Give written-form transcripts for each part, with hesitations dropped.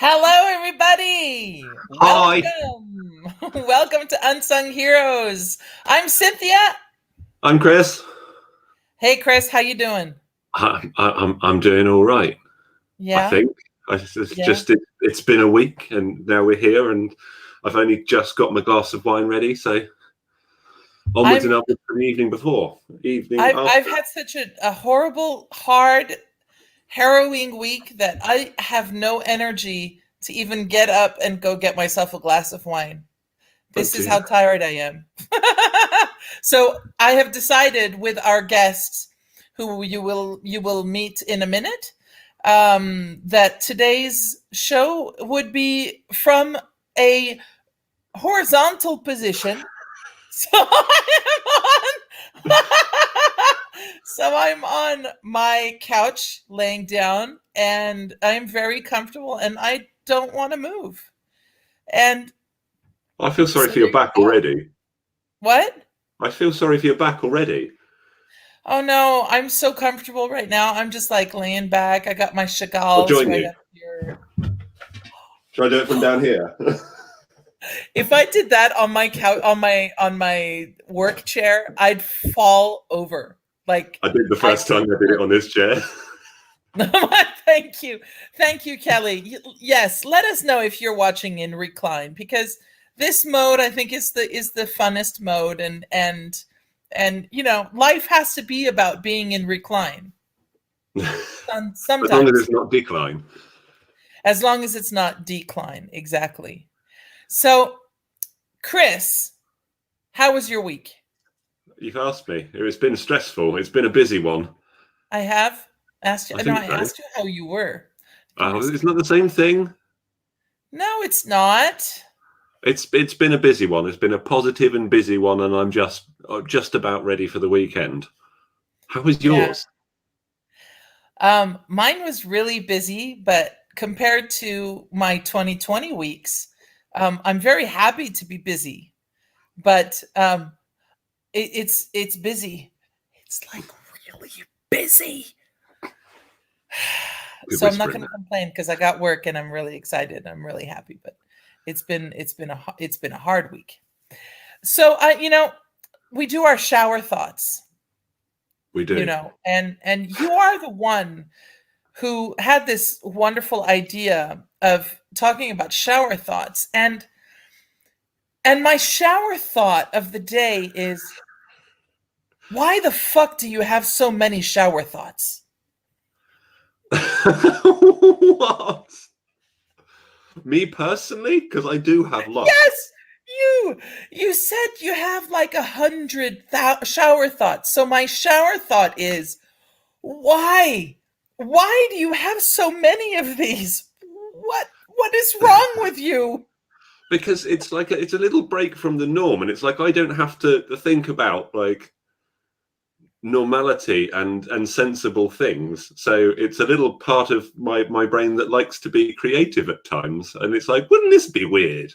Hello, everybody. Hi, Welcome. Welcome to Unsung Heroes. I'm Cynthia. I'm Chris. Hey, Chris, how you doing? I'm doing all right. I Yeah, think it's yeah. it's been a week, and now we're here, and I've only just got my glass of wine ready. So onwards I'm. and upwards from the evening before, evening I've after. had such a horrible, hard, harrowing week that I have no energy to even get up and go get myself a glass of wine. Oh This is dear. how tired I am. So I have decided with our guests, who you will meet in a minute, that today's show would be from a horizontal position. So I'm on my couch laying down and I'm very comfortable and I don't want to move. And I feel sorry so for there your you back go. already. What? I feel sorry for your back already. Oh no, I'm so comfortable right now. I'm just like laying back. I got my I'll chagals join right you. up here. Should I do it from down here? If I did that on my couch on my work chair, I'd fall over. Like I did the I first time I did it on this chair. Thank you. Thank you, Kelly. Yes, let us know if you're watching in recline because this mode I think is the funnest mode and life has to be about being in recline. As long as Sometimes it's not decline. as long as it's not decline, exactly. So, Chris, how was your week? You've asked me. It's been stressful. It's been a busy one. I have asked you. I No, think I so. asked you how you were. I didn't ask It's you. not the same thing. No, it's not. It's been a busy one. It's been a positive and busy one, and I'm just about ready for the weekend. How was Yeah. yours? Mine was really busy, but compared to my 2020 weeks, I'm very happy to be busy. But it's busy. It's like really busy. Good So I'm not going whispering. to complain because I got work and I'm really excited. I'm really happy. But it's been a hard week. So we do our shower thoughts, We do. and you are the one who had this wonderful idea of talking about shower thoughts, and my shower thought of the day is, why the fuck do you have so many shower thoughts? What? Me personally? Because I do have lots. Yes, you said you have like 100 shower thoughts. So my shower thought is, why do you have so many of these? What is wrong with you? Because it's like it's a little break from the norm, and it's like I don't have to think about like normality and sensible things. So it's a little part of my brain that likes to be creative at times, and it's like, wouldn't this be weird?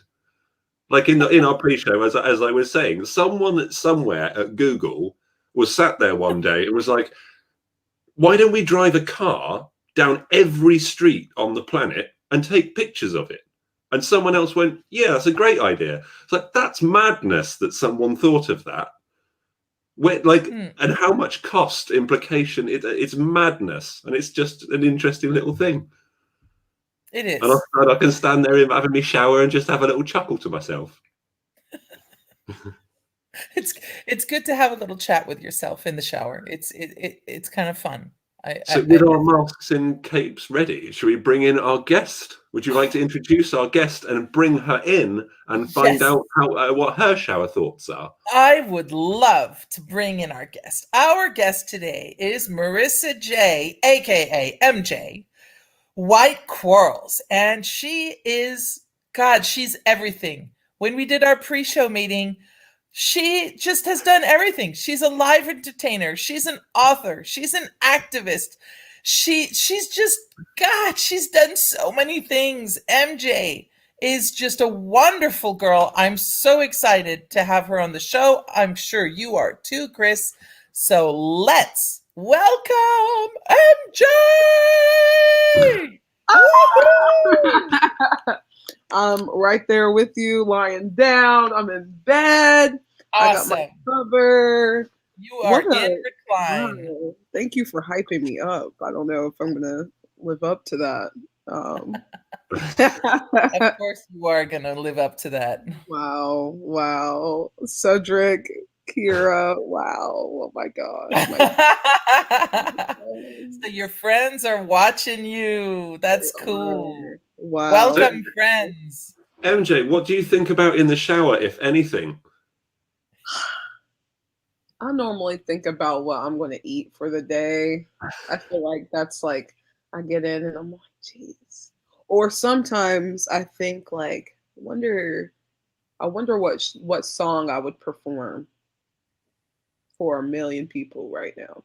Like in our pre-show, as I was saying, someone somewhere at Google was sat there one day and was like, why don't we drive a car down every street on the planet and take pictures of it? And someone else went, yeah, that's a great idea. It's like, that's madness that someone thought of that. Where, like, Hmm, and how much cost implication? It's madness, and it's just an interesting little thing. it And is. I can stand there having me shower and just have a little chuckle to myself. It's it's good to have a little chat with yourself in the shower. It's kind of fun. So, with our masks and capes ready, should we bring in our guest? Would you like to introduce our guest and bring her in and find Yes, out how what her shower thoughts are? I would love to bring in our guest. Our guest today is Marissa Jay, aka MJ, White-Quarles, and she is, God, she's everything. When we did our pre-show meeting, she just has done everything. She's a live entertainer. She's an author. She's an activist. She's just, God, she's done so many things. MJ is just a wonderful girl. I'm so excited to have her on the show. I'm sure you are too, Chris. So let's welcome MJ. I'm right there with you, lying down. I'm in bed. Awesome. I got my cover. You are in recline. Wow. Thank you for hyping me up. I don't know if I'm gonna live up to that. Of course, you are gonna live up to that. Wow, Cedric, Kira, wow, oh my gosh. So your friends are watching you. That's cool. Wow. Welcome, friends. MJ, what do you think about in the shower, if anything? I normally think about what I'm going to eat for the day. I feel like that's like, I get in and I'm like, geez. Or sometimes I think like, I wonder what song I would perform for 1 million people right now.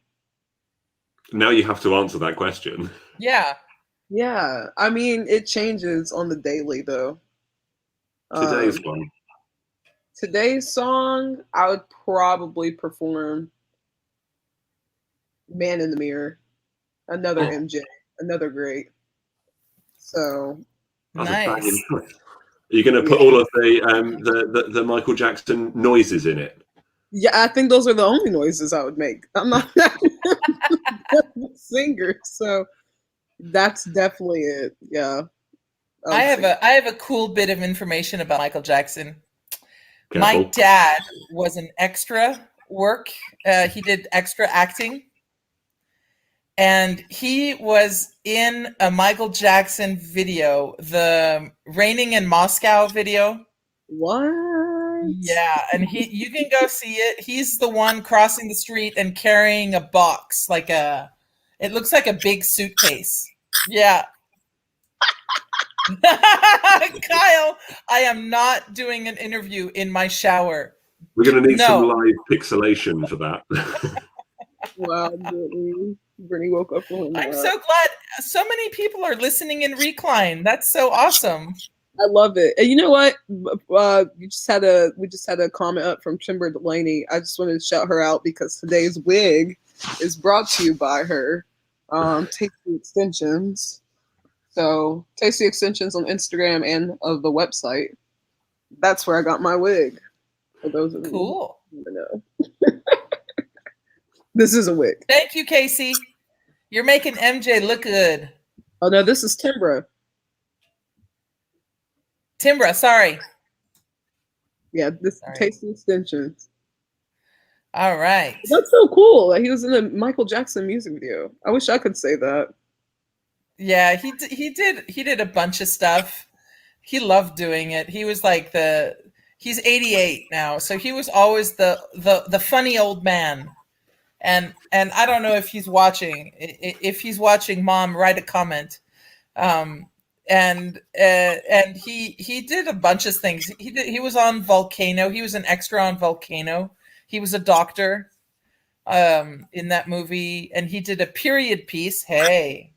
Now you have to answer that question. Yeah. Yeah. I mean, it changes on the daily though. Today's one. Today's song, I would probably perform Man in the Mirror. Another MJ. Another great. So nice. Are you going to put all of the Michael Jackson noises in it? Yeah, I think those are the only noises I would make. I'm not a singer, so that's definitely it. Yeah. I have a cool bit of information about Michael Jackson. Careful. My dad was an extra work. He did extra acting. And he was in a Michael Jackson video, the Raining in Moscow video. What? Yeah, and you can go see it. He's the one crossing the street and carrying a box, it looks like a big suitcase. Yeah. Kyle, I am not doing an interview in my shower. We're going to need some live pixelation for that. Wow, Brittany woke up. I'm so glad so many people are listening in recline. That's so awesome. I love it. And you know what? We just had a comment up from Timber Delaney. I just wanted to shout her out because today's wig is brought to you by her. Tasty Extensions. So Tasty Extensions on Instagram and of the website. That's where I got my wig. For those of you who know. This is a wig. Thank you, Casey. You're making MJ look good. Oh no, this is Timbra. Timbra, sorry. Yeah, this Tasty Extensions. All right. That's so cool. Like, he was in a Michael Jackson music video. I wish I could say that. Yeah, he did a bunch of stuff. He loved doing it. He was like he's 88 now, so he was always the funny old man. And I don't know if he's watching. If he's watching, Mom, write a comment. And he did a bunch of things. He was on Volcano. He was an extra on Volcano. He was a doctor in that movie, and he did a period piece. Hey,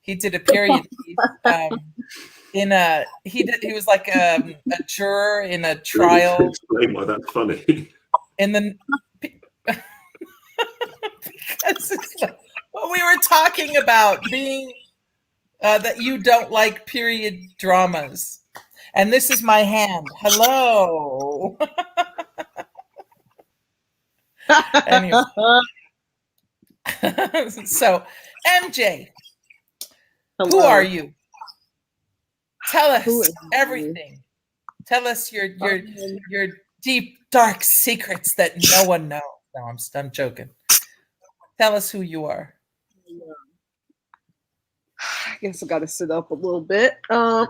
he did a period piece. He was like a juror in a trial. Explain why that's funny. In the because it's like what we were talking about being that you don't like period dramas, and this is my hand. Hello. Anyway. So, MJ, hello. Who are you? Tell us everything. Tell us your deep, dark secrets that no one knows. No, I'm joking. Tell us who you are. I guess I got to sit up a little bit. So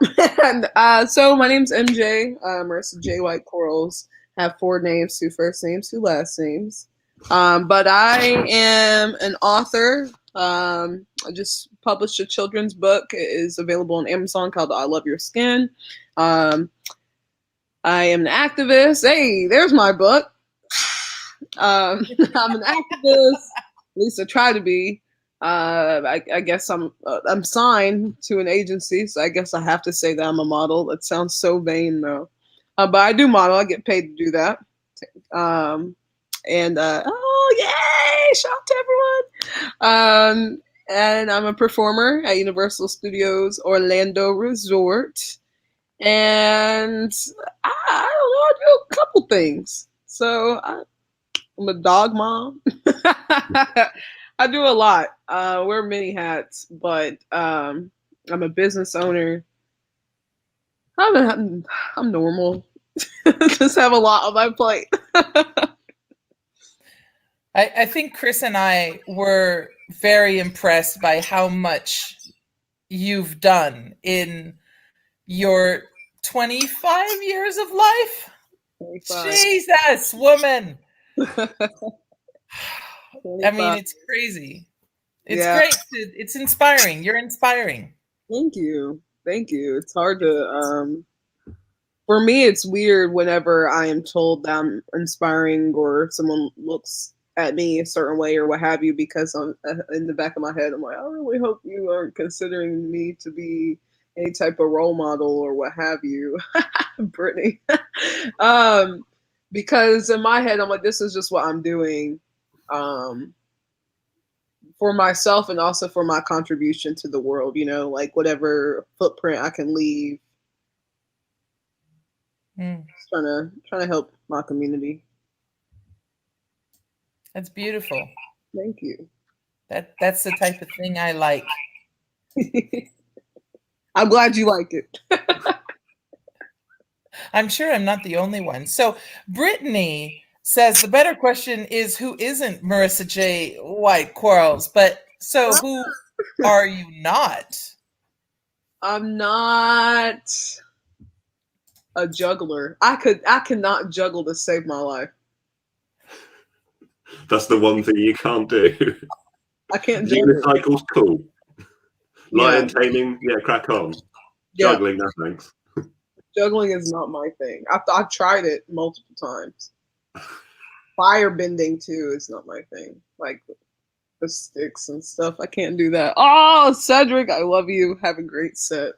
my name's MJ, Marissa Jay White-Quarles. I have 4 names, 2 first names, 2 last names. But I am an author. I just published a children's book. It is available on Amazon called I Love Your Skin. I am an activist. Hey, there's my book. I'm an activist. At least I try to be. I guess I'm signed to an agency, so I guess I have to say that I'm a model. That sounds so vain, though. But I do model. I get paid to do that. Oh yay! Shout out to everyone. and I'm a performer at Universal Studios Orlando Resort. And I don't know, I do a couple things. So I'm a dog mom. I do a lot. Wear many hats, but I'm a business owner. I'm normal. Just have a lot on my plate. I think Chris and I were very impressed by how much you've done in your 25 years of life. 25. Jesus, woman. 25. I mean, it's crazy. It's Yeah. great. It's inspiring. You're inspiring. Thank you. Thank you. It's hard to for me it's weird whenever I am told that I'm inspiring or someone looks at me a certain way or what have you, because I'm in the back of my head I'm like, I really hope you aren't considering me to be any type of role model or what have you. Brittany. Because in my head I'm like, this is just what I'm doing for myself and also for my contribution to the world, like whatever footprint I can leave. Just trying to help my community. That's beautiful. Thank you. That's the type of thing I like. I'm glad you like it. I'm sure I'm not the only one. So Brittany says the better question is, who isn't Marissa Jay White-Quarles? But so who are you not? I'm not a juggler. I cannot juggle to save my life. That's the one thing you can't do. I can't juggle. Unicycle's cool. Lion Yeah. taming, yeah, crack on. Yeah. Juggling, no thanks. Juggling is not my thing. I've tried it multiple times. Fire bending too is not my thing. Like the sticks and stuff. I can't do that. Oh, Cedric, I love you. Have a great set.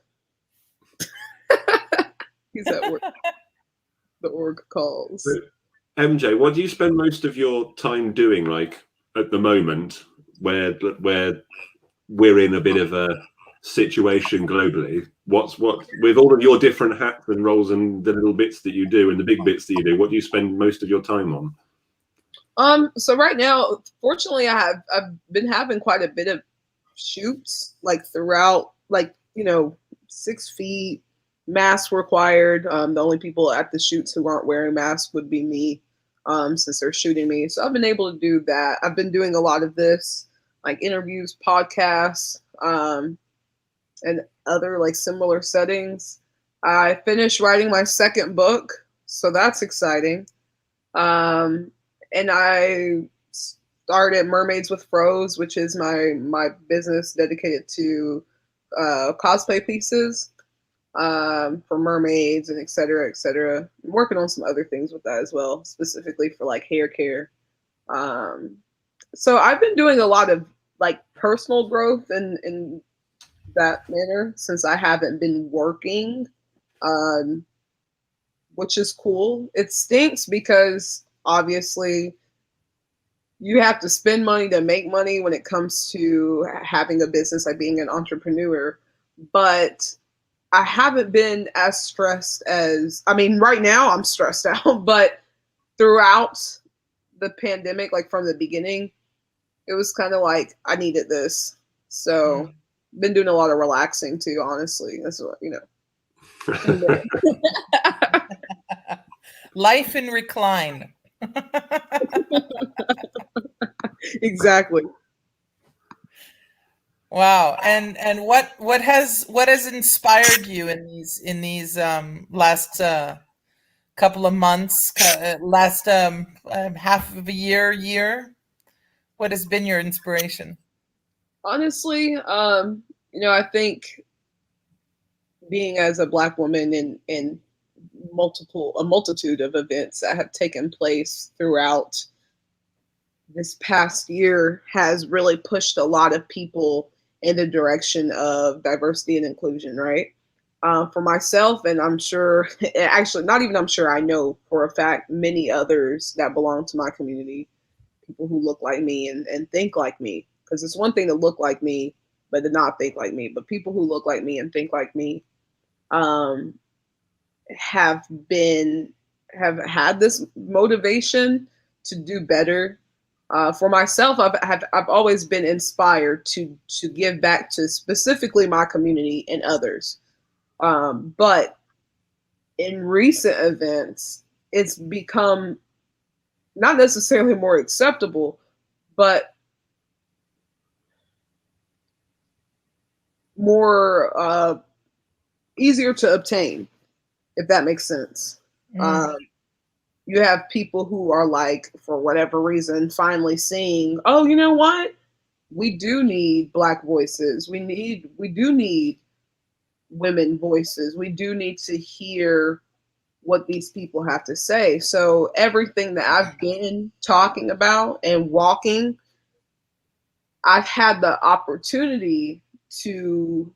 He's at work. The org calls. MJ, what do you spend most of your time doing, like at the moment, where we're in a bit of a situation globally? What with all of your different hats and roles and the little bits that you do and the big bits that you do, what do you spend most of your time on? So right now, fortunately, I've been having quite a bit of shoots, like throughout, like 6 feet, mask required. The only people at the shoots who aren't wearing masks would be me, since they're shooting me. So I've been able to do that. I've been doing a lot of this, like interviews, podcasts, and other like similar settings. I finished writing my second book, so that's exciting. And I started Mermaids with Froze, which is my business dedicated to cosplay pieces for mermaids and et cetera, et cetera. I'm working on some other things with that as well, specifically for like hair care. So I've been doing a lot of like personal growth in that manner since I haven't been working, which is cool. It stinks because obviously you have to spend money to make money when it comes to having a business, like being an entrepreneur. But I haven't been as stressed as, I mean, right now I'm stressed out, but throughout the pandemic, like from the beginning, it was kind of like I needed this. So been doing a lot of relaxing too, honestly. That's what, Life in recline. Exactly. Wow. And what has inspired you in these last couple of months, last half of a year? What has been your inspiration? Honestly, I think being as a Black woman in a multitude of events that have taken place throughout this past year has really pushed a lot of people in the direction of diversity and inclusion, right? For myself, and I'm sure, actually, not even I'm sure, I know for a fact, many others that belong to my community, people who look like me and think like me. because it's one thing to look like me, but to not think like me. But people who look like me and think like me have had this motivation to do better. For myself, I've always been inspired to give back to specifically my community and others. But in recent events, it's become not necessarily more acceptable, but more easier to obtain, if that makes sense. You have people who are like, for whatever reason, finally seeing, oh, you know what? We do need Black voices. We do need women voices. We do need to hear what these people have to say. So everything that I've been talking about and walking, I've had the opportunity to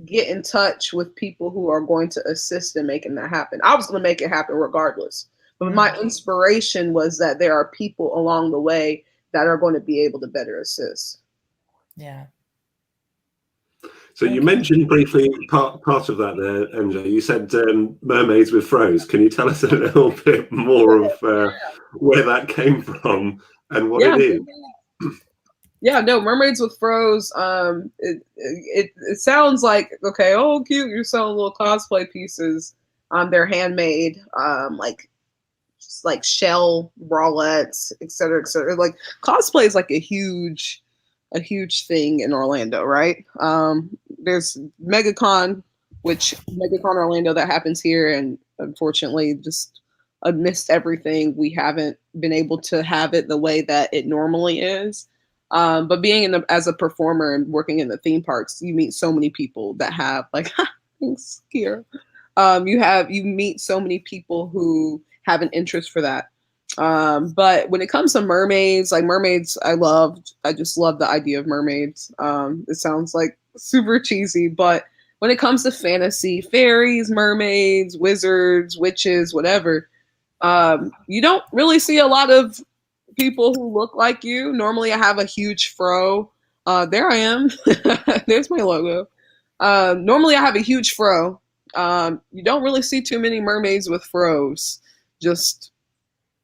get in touch with people who are going to assist in making that happen. I was going to make it happen regardless. But my inspiration was that there are people along the way that are going to be able to better assist. Yeah. So you mentioned briefly part of that there, MJ. You said mermaids with froze. Can you tell us a little bit more of where that came from and what it is? Yeah, no, mermaids with froze. It sounds like, okay, oh cute, you're selling little cosplay pieces. They're handmade, like shell bralettes, et cetera, et cetera. Like cosplay is like a huge thing in Orlando, right? There's MegaCon Orlando that happens here, and unfortunately, just amidst everything, we haven't been able to have it the way that it normally is. But being as a performer and working in the theme parks, you meet so many people that have like, thanks, Kira. You meet so many people who have an interest for that. But when it comes to mermaids, I just love the idea of mermaids. It sounds like super cheesy, but when it comes to fantasy, fairies, mermaids, wizards, witches, whatever, you don't really see a lot of people who look like you. Normally I have a huge fro. There I am. There's my logo. Normally I have a huge fro. You don't really see too many mermaids with fros, just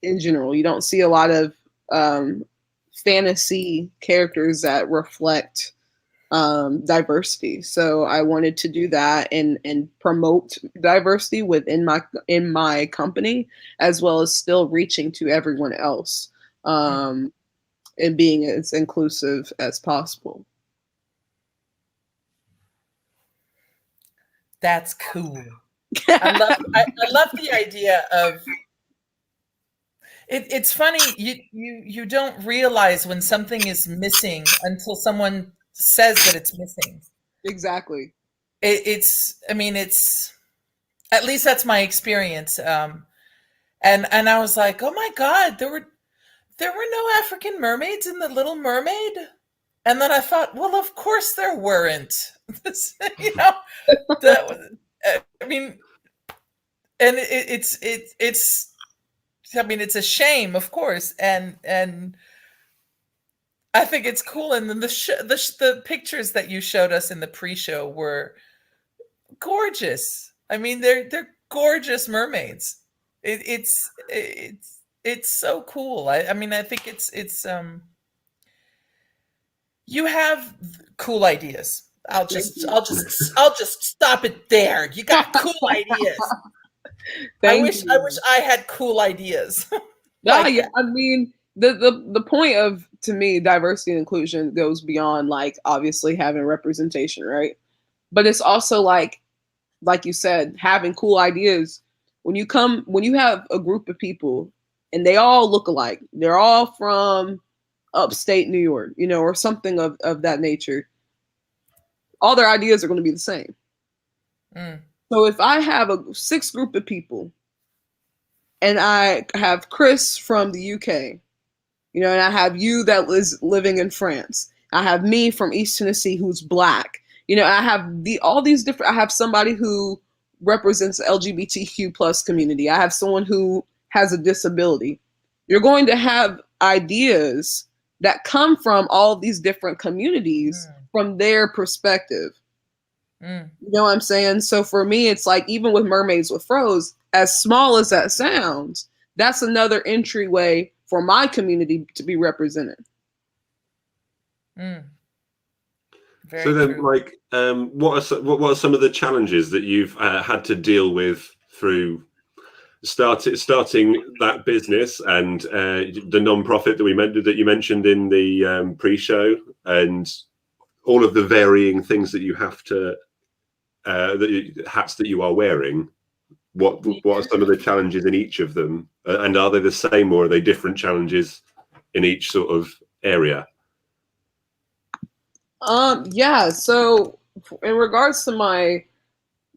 in general. You don't see a lot of fantasy characters that reflect diversity. So I wanted to do that and promote diversity within my company, as well as still reaching to everyone else, and being as inclusive as possible. That's cool. I love the idea of it. It's funny, you don't realize when something is missing until someone says that it's missing. Exactly. It's at least that's my experience. And I was like, oh my God, there were no African mermaids in The Little Mermaid. And then I thought, well, of course there weren't. You know, and it's a shame, of course, and I think it's cool. And then the pictures that you showed us in the pre-show were gorgeous. I mean, they're gorgeous mermaids. It's so cool. I think it's you have cool ideas. I'll just stop it there. You got cool ideas. I wish I had cool ideas. Yeah, I mean, the point of, to me, diversity and inclusion goes beyond like obviously having representation, right? But it's also like you said, having cool ideas. When you have a group of people and they all look alike, they're all from upstate New York, or something of that nature, all their ideas are going to be the same. So if I have a 6 group of people and I have Chris from the UK, and I have you that is living in France, I have me from East Tennessee who's Black, I have all these different, I have somebody who represents the LGBTQ plus community, I have someone who has a disability. You're going to have ideas that come from all these different communities from their perspective. You know what I'm saying? So for me, it's like, even with Mermaids with Froze, as small as that sounds, that's another entryway for my community to be represented. So then, like, what are some of the challenges that you've had to deal with through starting that business and the non-profit that you mentioned in the pre-show, and all of the varying things that you have to hats that you are wearing? What are some of the challenges in each of them, and are they the same, or are they different challenges in each sort of area? Yeah. So in regards to my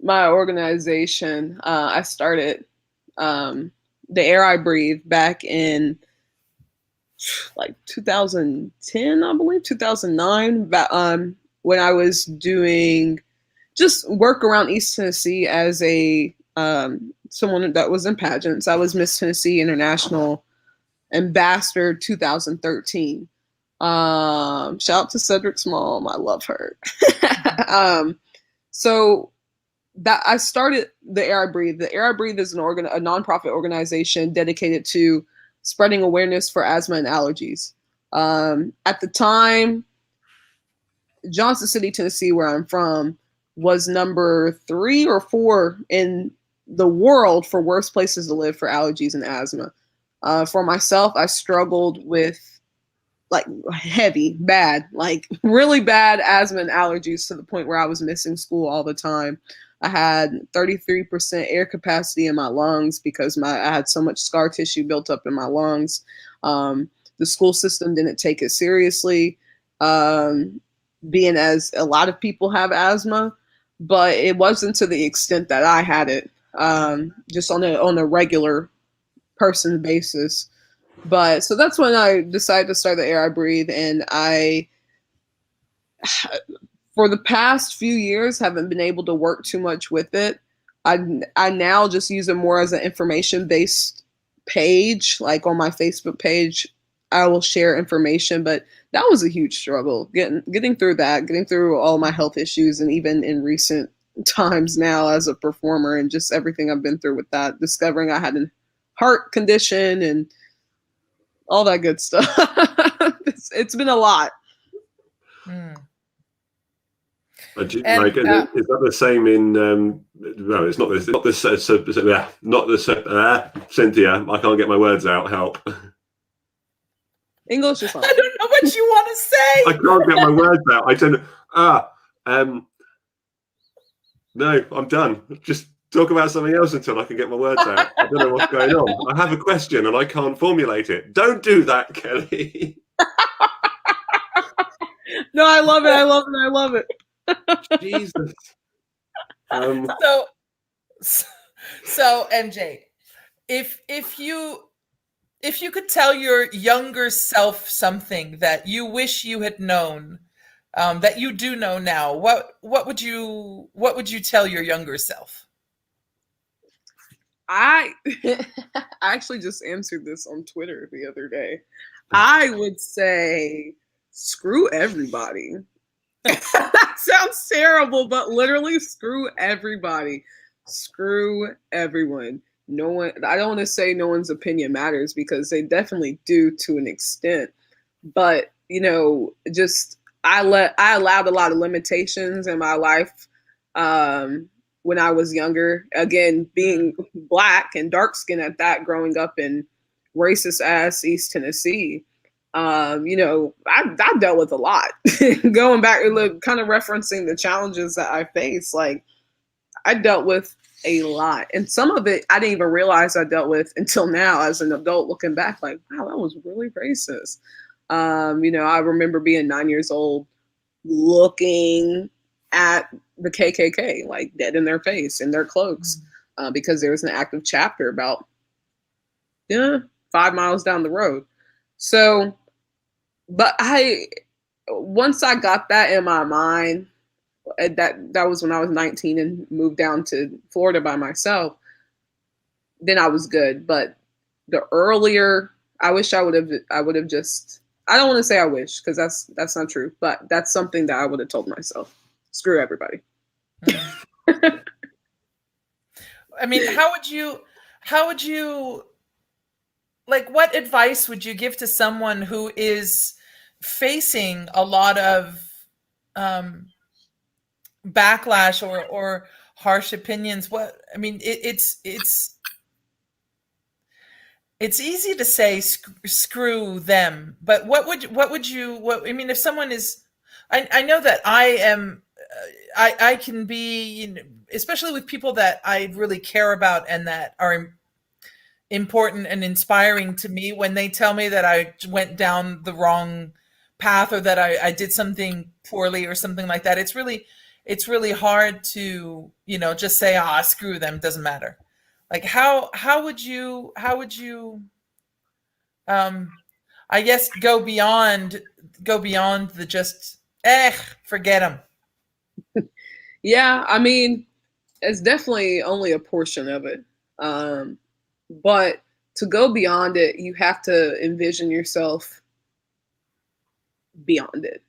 organization, I started the Air I Breathe back in like 2010, I believe, 2009, when I was doing just work around East Tennessee as a someone that was in pageants. I was Miss Tennessee International Ambassador 2013. Shout out to Cedric's mom. I love her. So that I started the Air I Breathe. The Air I Breathe is a nonprofit organization dedicated to spreading awareness for asthma and allergies. At the time, Johnson City, Tennessee, where I'm from, was number 3 or 4 in the world for worst places to live for allergies and asthma. For myself, I struggled with like really bad asthma and allergies, to the point where I was missing school all the time. I had 33% air capacity in my lungs because I had so much scar tissue built up in my lungs. The school system didn't take it seriously, being as a lot of people have asthma, but it wasn't to the extent that I had it, just on a regular person basis. But so that's when I decided to start the Air I Breathe, and I, for the past few years, haven't been able to work too much with it. I now just use it more as an information-based page. Like on my Facebook page, I will share information, but that was a huge struggle getting through that, getting through all my health issues, and even in recent times now as a performer, and just everything I've been through with that, discovering I had a heart condition and all that good stuff. It's been a lot. Is that the same in? No, it's not this. Not this. Not this. Cynthia, I can't get my words out. Help. English is fine. I don't know what you want to say. I can't get my words out. I don't. No, I'm done. Just talk about something else until I can get my words out. I don't know what's going on. I have a question and I can't formulate it. Don't do that, Kelly. No, I love it. I love it. I love it. Jesus. So MJ, if you could tell your younger self something that you wish you had known, that you do know now, what would you tell your younger self? I actually just answered this on Twitter the other day. I would say, screw everybody. That sounds terrible, but literally, screw everybody. Screw everyone. No one. I don't want to say no one's opinion matters, because they definitely do to an extent. But just I allowed a lot of limitations in my life when I was younger. Again, being Black and dark skinned at that, growing up in racist ass East Tennessee. I dealt with a lot. Going back, kind of referencing the challenges that I faced, like I dealt with a lot, and some of it I didn't even realize I dealt with until now as an adult, looking back, like, wow, that was really racist. I remember being 9 years old, looking at the KKK like dead in their face in their cloaks, because there was an active chapter about 5 miles down the road. So, but once I got that in my mind, that was when I was 19 and moved down to Florida by myself, then I was good. But the earlier, I wish I would have just I don't want to say I wish, because that's not true, but that's something that I would have told myself. Screw everybody. I mean, how would you, like, what advice would you give to someone who is facing a lot of backlash or harsh opinions? What, I mean, it's easy to say screw them, but what I mean, if someone is, I know that I am, I can be, you know, especially with people that I really care about and that are important and inspiring to me, when they tell me that I went down the wrong path, or that I did something poorly or something like that. It's really hard to, you know, just say, ah, screw them, doesn't matter. Like, how would you um I guess go beyond the just forget them. Yeah, I mean, it's definitely only a portion of it. But to go beyond it, you have to envision yourself beyond it.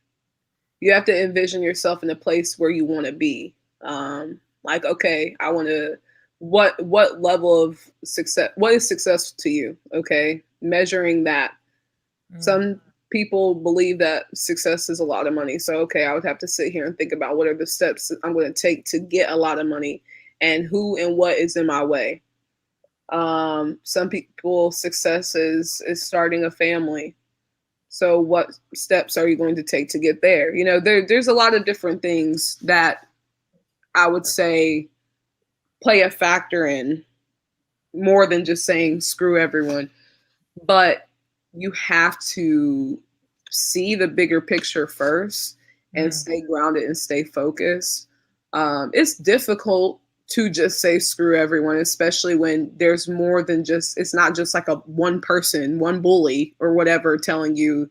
You have to envision yourself in a place where you want to be. Like, okay, I want to. What level of success? What is success to you? Okay, measuring that. Some people believe that success is a lot of money. So, okay, I would have to sit here and think about what are the steps I'm going to take to get a lot of money, and who and what is in my way. Some people, success is starting a family. So what steps are you going to take to get there? You know, there's a lot of different things that I would say play a factor in, more than just saying screw everyone. But you have to see the bigger picture first and stay grounded and stay focused. It's difficult to just say screw everyone, especially when there's more than just, it's not just like a one person, one bully or whatever telling you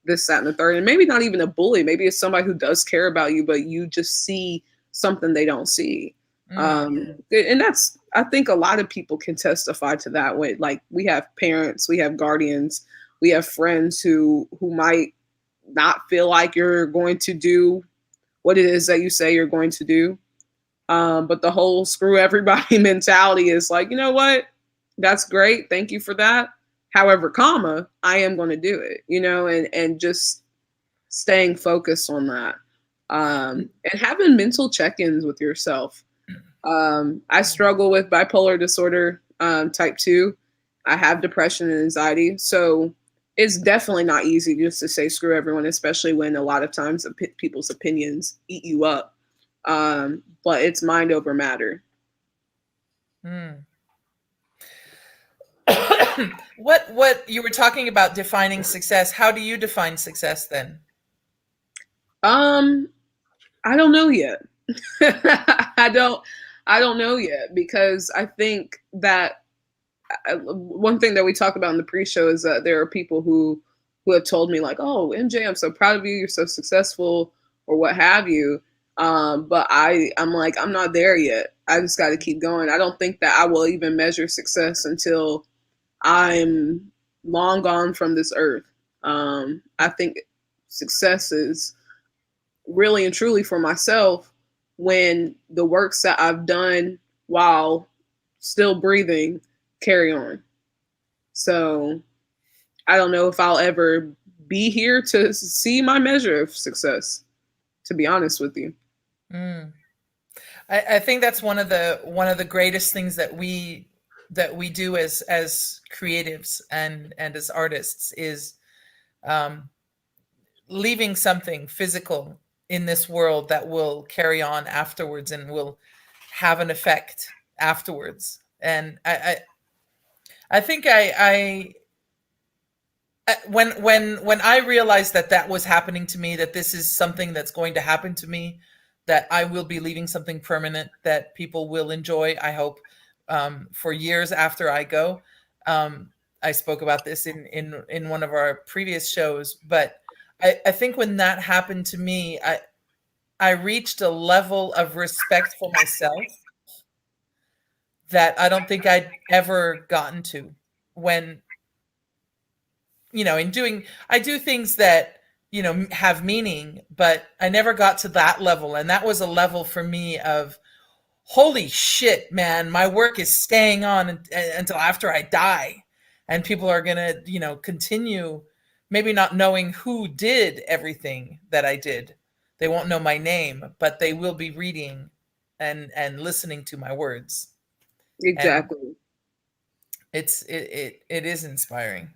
this, that, and the third. And maybe not even a bully. Maybe it's somebody who does care about you, but you just see something they don't see. And that's, I think a lot of people can testify to that way. Like, we have parents, we have guardians, we have friends who might not feel like you're going to do what it is that you say you're going to do. But the whole screw everybody mentality is like, you know what? That's great. Thank you for that. However, comma, I am going to do it, you know, and just staying focused on that. And having mental check-ins with yourself. I struggle with bipolar disorder, type 2. I have depression and anxiety. So it's definitely not easy just to say screw everyone, especially when a lot of times people's opinions eat you up. But it's mind over matter. What you were talking about defining success. How do you define success then? I don't know yet. I don't know yet, because I think that one thing that we talk about in the pre-show is that there are people who have told me like, oh, MJ, I'm so proud of you. You're so successful, or what have you. But I'm like, I'm not there yet. I just got to keep going. I don't think that I will even measure success until I'm long gone from this earth. I think success is really and truly for myself when the works that I've done while still breathing carry on. So I don't know if I'll ever be here to see my measure of success, to be honest with you. I think that's one of the greatest things that we do as creatives and as artists is leaving something physical in this world that will carry on afterwards and will have an effect afterwards. And I think when I realized that was happening to me, that this is something that's going to happen to me, that I will be leaving something permanent that people will enjoy, I hope, for years after I go. I spoke about this in one of our previous shows, but I think when that happened to me, I reached a level of respect for myself that I don't think I'd ever gotten to when I do things that, have meaning, but I never got to that level. And that was a level for me of, holy shit, man, my work is staying on until after I die. And people are going to, continue maybe not knowing who did everything that I did. They won't know my name, but they will be reading and listening to my words. Exactly. And it is inspiring.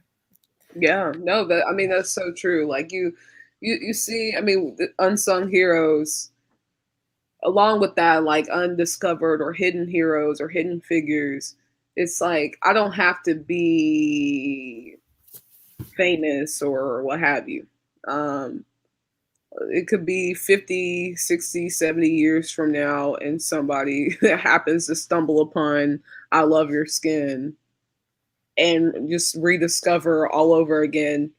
Yeah, no, that's so true. Like you see, the unsung heroes, along with that, like undiscovered or hidden heroes or hidden figures. It's like I don't have to be famous or what have you. It could be 50, 60, 70 years from now, and somebody that happens to stumble upon I Love Your Skin and just rediscover all over again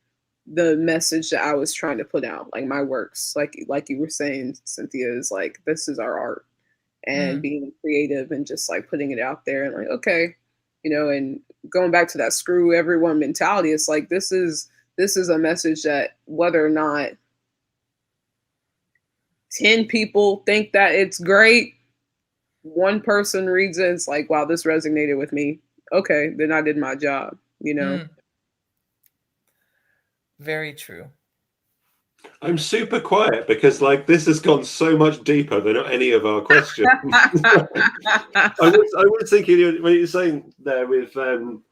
the message that I was trying to put out, like my works, like you were saying, Cynthia, is like, this is our art, and being creative and just like putting it out there and like, okay, and going back to that screw everyone mentality, it's like, this is a message that whether or not 10 people think that it's great, one person reads it, it's like, wow, this resonated with me. Okay, then I did my job, Very true. I'm super quiet because this has gone so much deeper than any of our questions. I was thinking when you're saying there with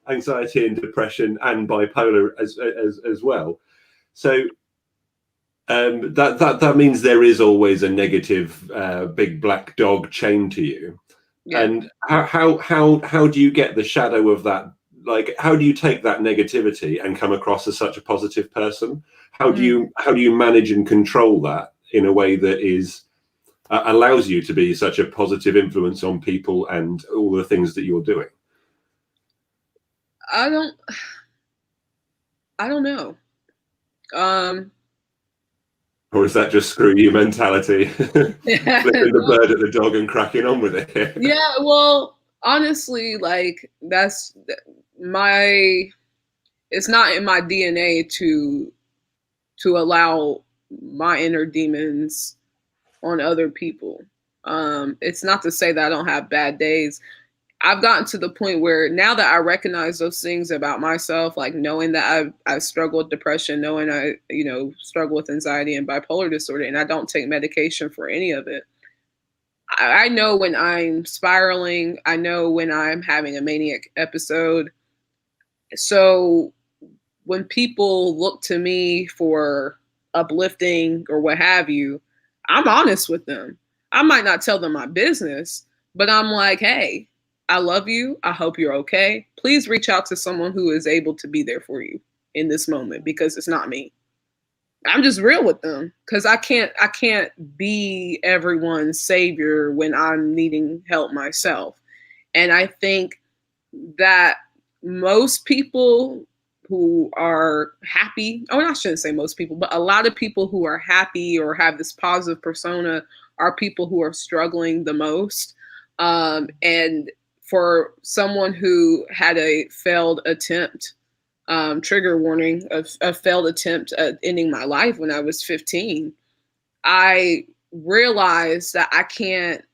anxiety and depression and bipolar as well. So that means there is always a negative big black dog chained to you. Yeah. And how do you get the shadow of that? Like, how do you take that negativity and come across as such a positive person? How do you manage and control that in a way that is allows you to be such a positive influence on people and all the things that you're doing? I don't know. Or is that just screw you mentality? Flipping the bird at the dog and cracking on with it? Yeah, well, honestly, like it's not in my DNA to allow my inner demons on other people. It's not to say that I don't have bad days. I've gotten to the point where now that I recognize those things about myself, like knowing that I struggle with depression, knowing I, struggle with anxiety and bipolar disorder, and I don't take medication for any of it. I know when I'm spiraling. I know when I'm having a maniac episode. So when people look to me for uplifting or what have you, I'm honest with them. I might not tell them my business, but I'm like, hey, I love you. I hope you're okay. Please reach out to someone who is able to be there for you in this moment, because it's not me. I'm just real with them because I can't be everyone's savior when I'm needing help myself. And I think that most people who are happy, I shouldn't say most people, but a lot of people who are happy or have this positive persona are people who are struggling the most. And for someone who had a failed attempt, trigger warning, a failed attempt at ending my life when I was 15, I realized that I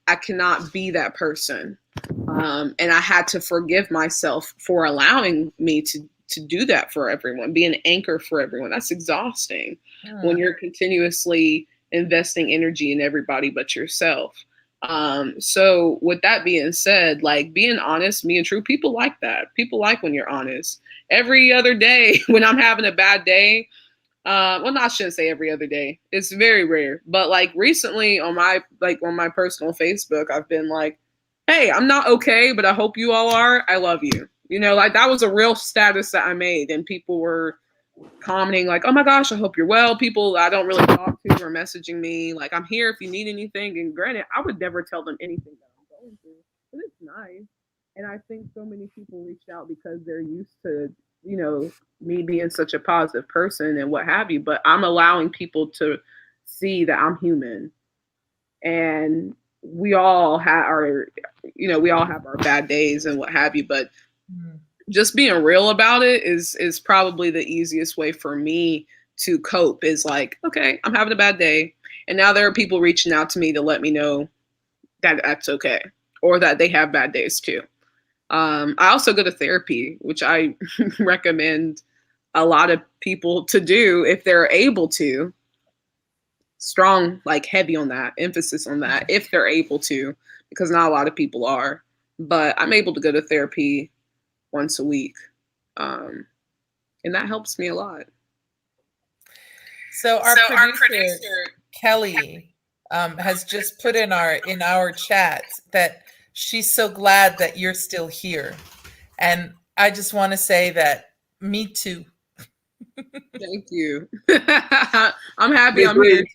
cannot be that person. And I had to forgive myself for allowing me to do that for everyone, be an anchor for everyone. That's exhausting when you're continuously investing energy in everybody but yourself. So with that being said, like being honest, me and true, people like that. People like when you're honest. Every other day when I'm having a bad day, well, I shouldn't say every other day. It's very rare. But like recently on my personal Facebook, I've been like, hey, I'm not okay, but I hope you all are. I love you. Like that was a real status that I made, and people were commenting like, oh my gosh, I hope you're well. People I don't really talk to are messaging me like, I'm here if you need anything. And granted, I would never tell them anything that I'm going through, but it's nice. And I think so many people reached out because they're used to, me being such a positive person and what have you. But I'm allowing people to see that I'm human, and we all have our bad days and what have you. But just being real about it is probably the easiest way for me to cope. Is like, okay, I'm having a bad day, and now there are people reaching out to me to let me know that that's okay, or that they have bad days too. I also go to therapy, which I recommend a lot of people to do if they're able to. Strong, like heavy on that, emphasis on that, if they're able to, because not a lot of people are. But I'm able to go to therapy once a week. And that helps me a lot. So our producer Kelly has just put in our chat that she's so glad that you're still here. And I just want to say that me too. Thank you. I'm happy I'm here too.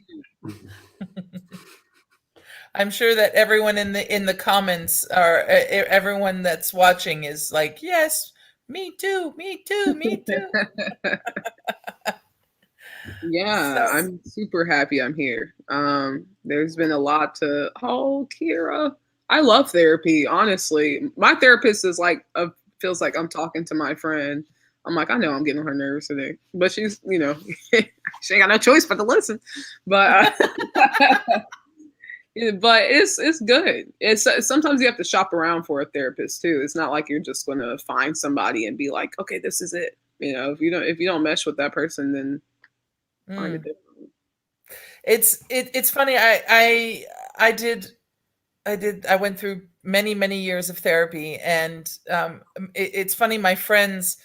I'm sure that everyone in the comments, or everyone that's watching, is like, yes, me too, me too, me too. Yeah, so I'm super happy I'm here. There's been a lot to. Oh, Kira, I love therapy. Honestly, my therapist is like feels like I'm talking to my friend. I'm like, I know I'm getting on her nerves today, but she's, she ain't got no choice but to listen. But but it's good. It's sometimes you have to shop around for a therapist too. It's not like you're just going to find somebody and be like, okay, this is it. If you don't mesh with that person, then find a different. It's funny. I went through many years of therapy, and it's funny. My friends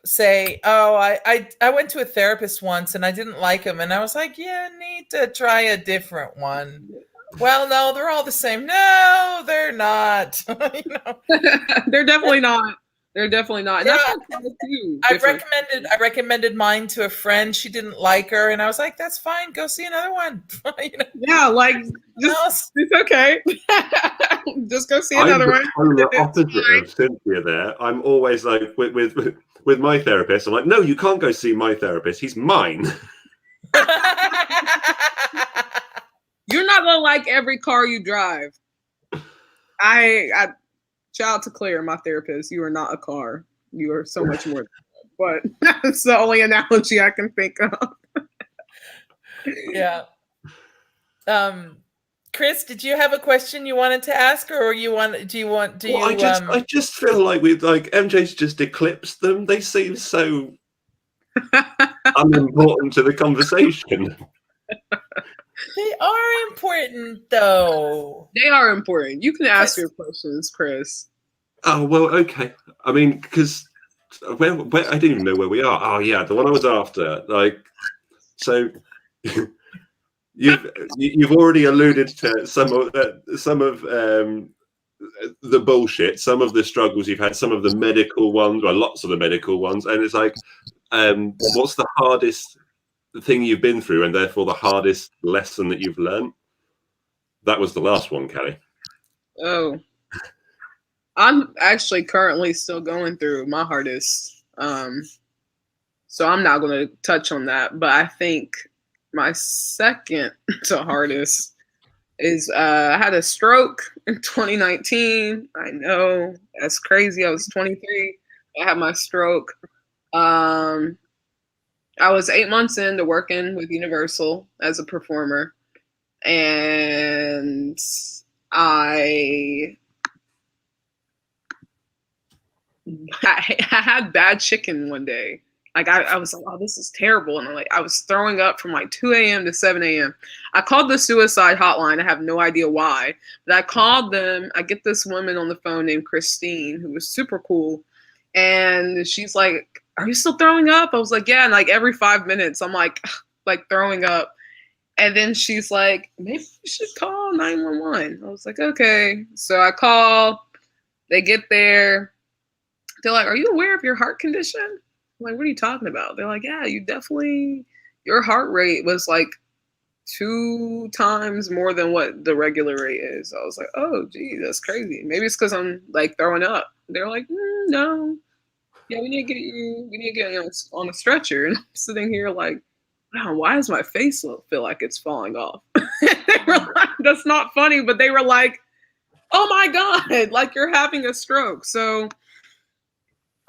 say, "Oh, I went to a therapist once and I didn't like him," and I was like, "Yeah, need to try a different one." Well, no, they're all the same. No, they're not. They're definitely not. They're definitely not. Yeah, I recommended mine to a friend. She didn't like her, and I was like, "That's fine. Go see another one." Yeah, like it's okay. Just go see another one. I'm the opposite of Cynthia there. I'm always like with my therapist. I'm like, no, you can't go see my therapist. He's mine. You're not gonna like every car you drive. I shout out to Claire, my therapist. You are not a car. You are so much more than that. But that's the only analogy I can think of. Yeah. Chris, did you have a question you wanted to ask, or I just feel like MJ's just eclipsed them. They seem so unimportant to the conversation. They are important, though. They are important. You can ask your questions, Chris. Oh, well, okay. I mean, because where I didn't even know where we are. Oh, yeah, the one I was after. So you've already alluded to some of the bullshit, some of the struggles you've had, some of the medical ones, or lots of the medical ones, and it's like, what's the hardest thing you've been through, and therefore the hardest lesson that you've learned? That was the last one, Kelly. Oh, I'm actually currently still going through my hardest. So I'm not going to touch on that, but I think my second to hardest is I had a stroke in 2019. I know, that's crazy. I was 23. I had my stroke. I was 8 months into working with Universal as a performer, and I had bad chicken one day. Like I was like, oh, this is terrible. And I was throwing up from like 2 a.m. to 7 a.m. I called the suicide hotline. I have no idea why, but I called them. I get this woman on the phone named Christine, who was super cool. And she's like, are you still throwing up? I was like, yeah. And like every 5 minutes, I'm like throwing up. And then she's like, maybe you should call 911. I was like, okay. So I call, they get there. They're like, are you aware of your heart condition? I'm like, what are you talking about? They're like, yeah, your heart rate was like 2 times more than what the regular rate is. I was like, oh, gee, that's crazy. Maybe it's because I'm like throwing up. They're like, no. Yeah, we need to get you on a stretcher. And I'm sitting here like, wow, why does my face feel like it's falling off? They were like, that's not funny, but they were like, oh my God, like you're having a stroke. So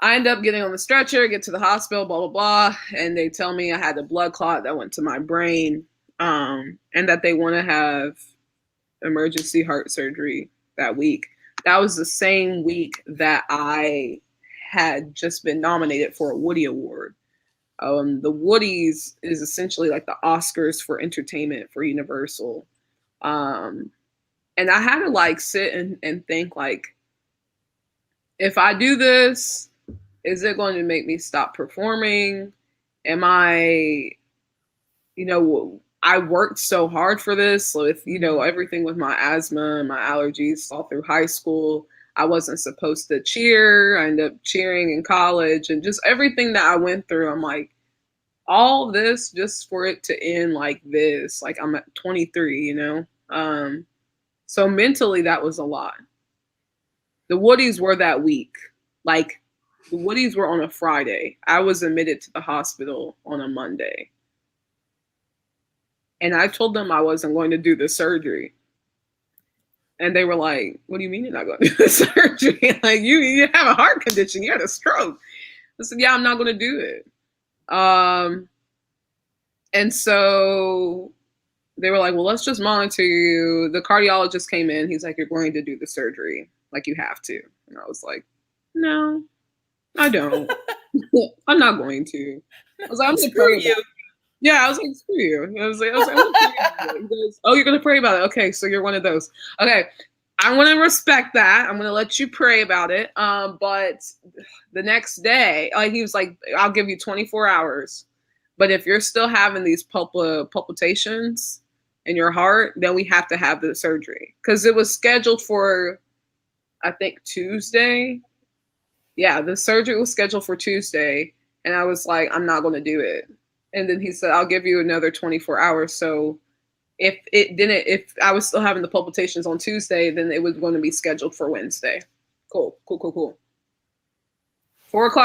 I end up getting on the stretcher, get to the hospital, blah, blah, blah. And they tell me I had a blood clot that went to my brain, and that they want to have emergency heart surgery that week. That was the same week that I had just been nominated for a Woody Award. The Woodies is essentially like the Oscars for entertainment for Universal. And I had to like sit and think like, if I do this, is it going to make me stop performing? Am I, I worked so hard for this with, everything with my asthma and my allergies all through high school. I wasn't supposed to cheer. I ended up cheering in college and just everything that I went through. I'm like, all this just for it to end like this. Like I'm at 23, So mentally that was a lot. The Woodies were that week. Like the Woodies were on a Friday. I was admitted to the hospital on a Monday. And I told them I wasn't going to do the surgery. And they were like, what do you mean you're not going to do the surgery? Like, you have a heart condition. You had a stroke. I said, yeah, I'm not going to do it. And so they were like, well, let's just monitor you. The cardiologist came in. He's like, you're going to do the surgery. Like, you have to. And I was like, no, I don't. I'm not going to. I was like, I'm going to pray about it. Yeah, I was like, screw you. I was like, I'm going to pray about it. He goes, oh, you're going to pray about it. Okay, so you're one of those. Okay, I'm going to respect that. I'm going to let you pray about it. But the next day, he was like, I'll give you 24 hours. But if you're still having these palpitations in your heart, then we have to have the surgery. Because it was scheduled for, I think, Tuesday. Yeah, the surgery was scheduled for Tuesday. And I was like, I'm not going to do it. And then he said, I'll give you another 24 hours. So if I was still having the palpitations on Tuesday, then it was going to be scheduled for Wednesday. Cool. 4:00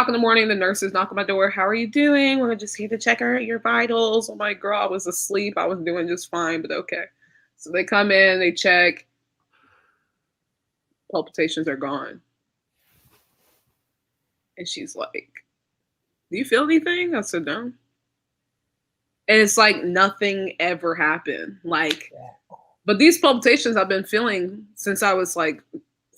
in the morning, the nurses knock on my door. How are you doing? We're just here to check your vitals. I'm like, girl, I was asleep. I was doing just fine, but okay. So they come in, they check. Palpitations are gone. And she's like, do you feel anything? I said, no. And it's like nothing ever happened. Like, but these palpitations I've been feeling since I was like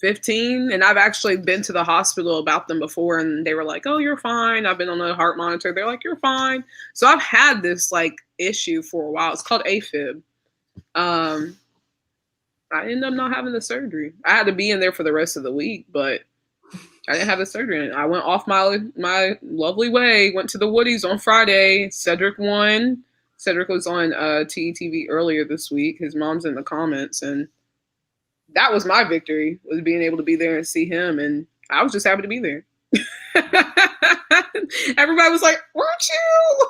15, and I've actually been to the hospital about them before, and they were like, oh, you're fine. I've been on a heart monitor. They're like, you're fine. So I've had this like issue for a while. It's called AFib. I ended up not having the surgery. I had to be in there for the rest of the week, but I didn't have the surgery. And I went off my lovely way, went to the Woodies on Friday. Cedric won. Cedric was on TETV earlier this week. His mom's in the comments, and that was my victory, was being able to be there and see him. And I was just happy to be there. Everybody was like, weren't you?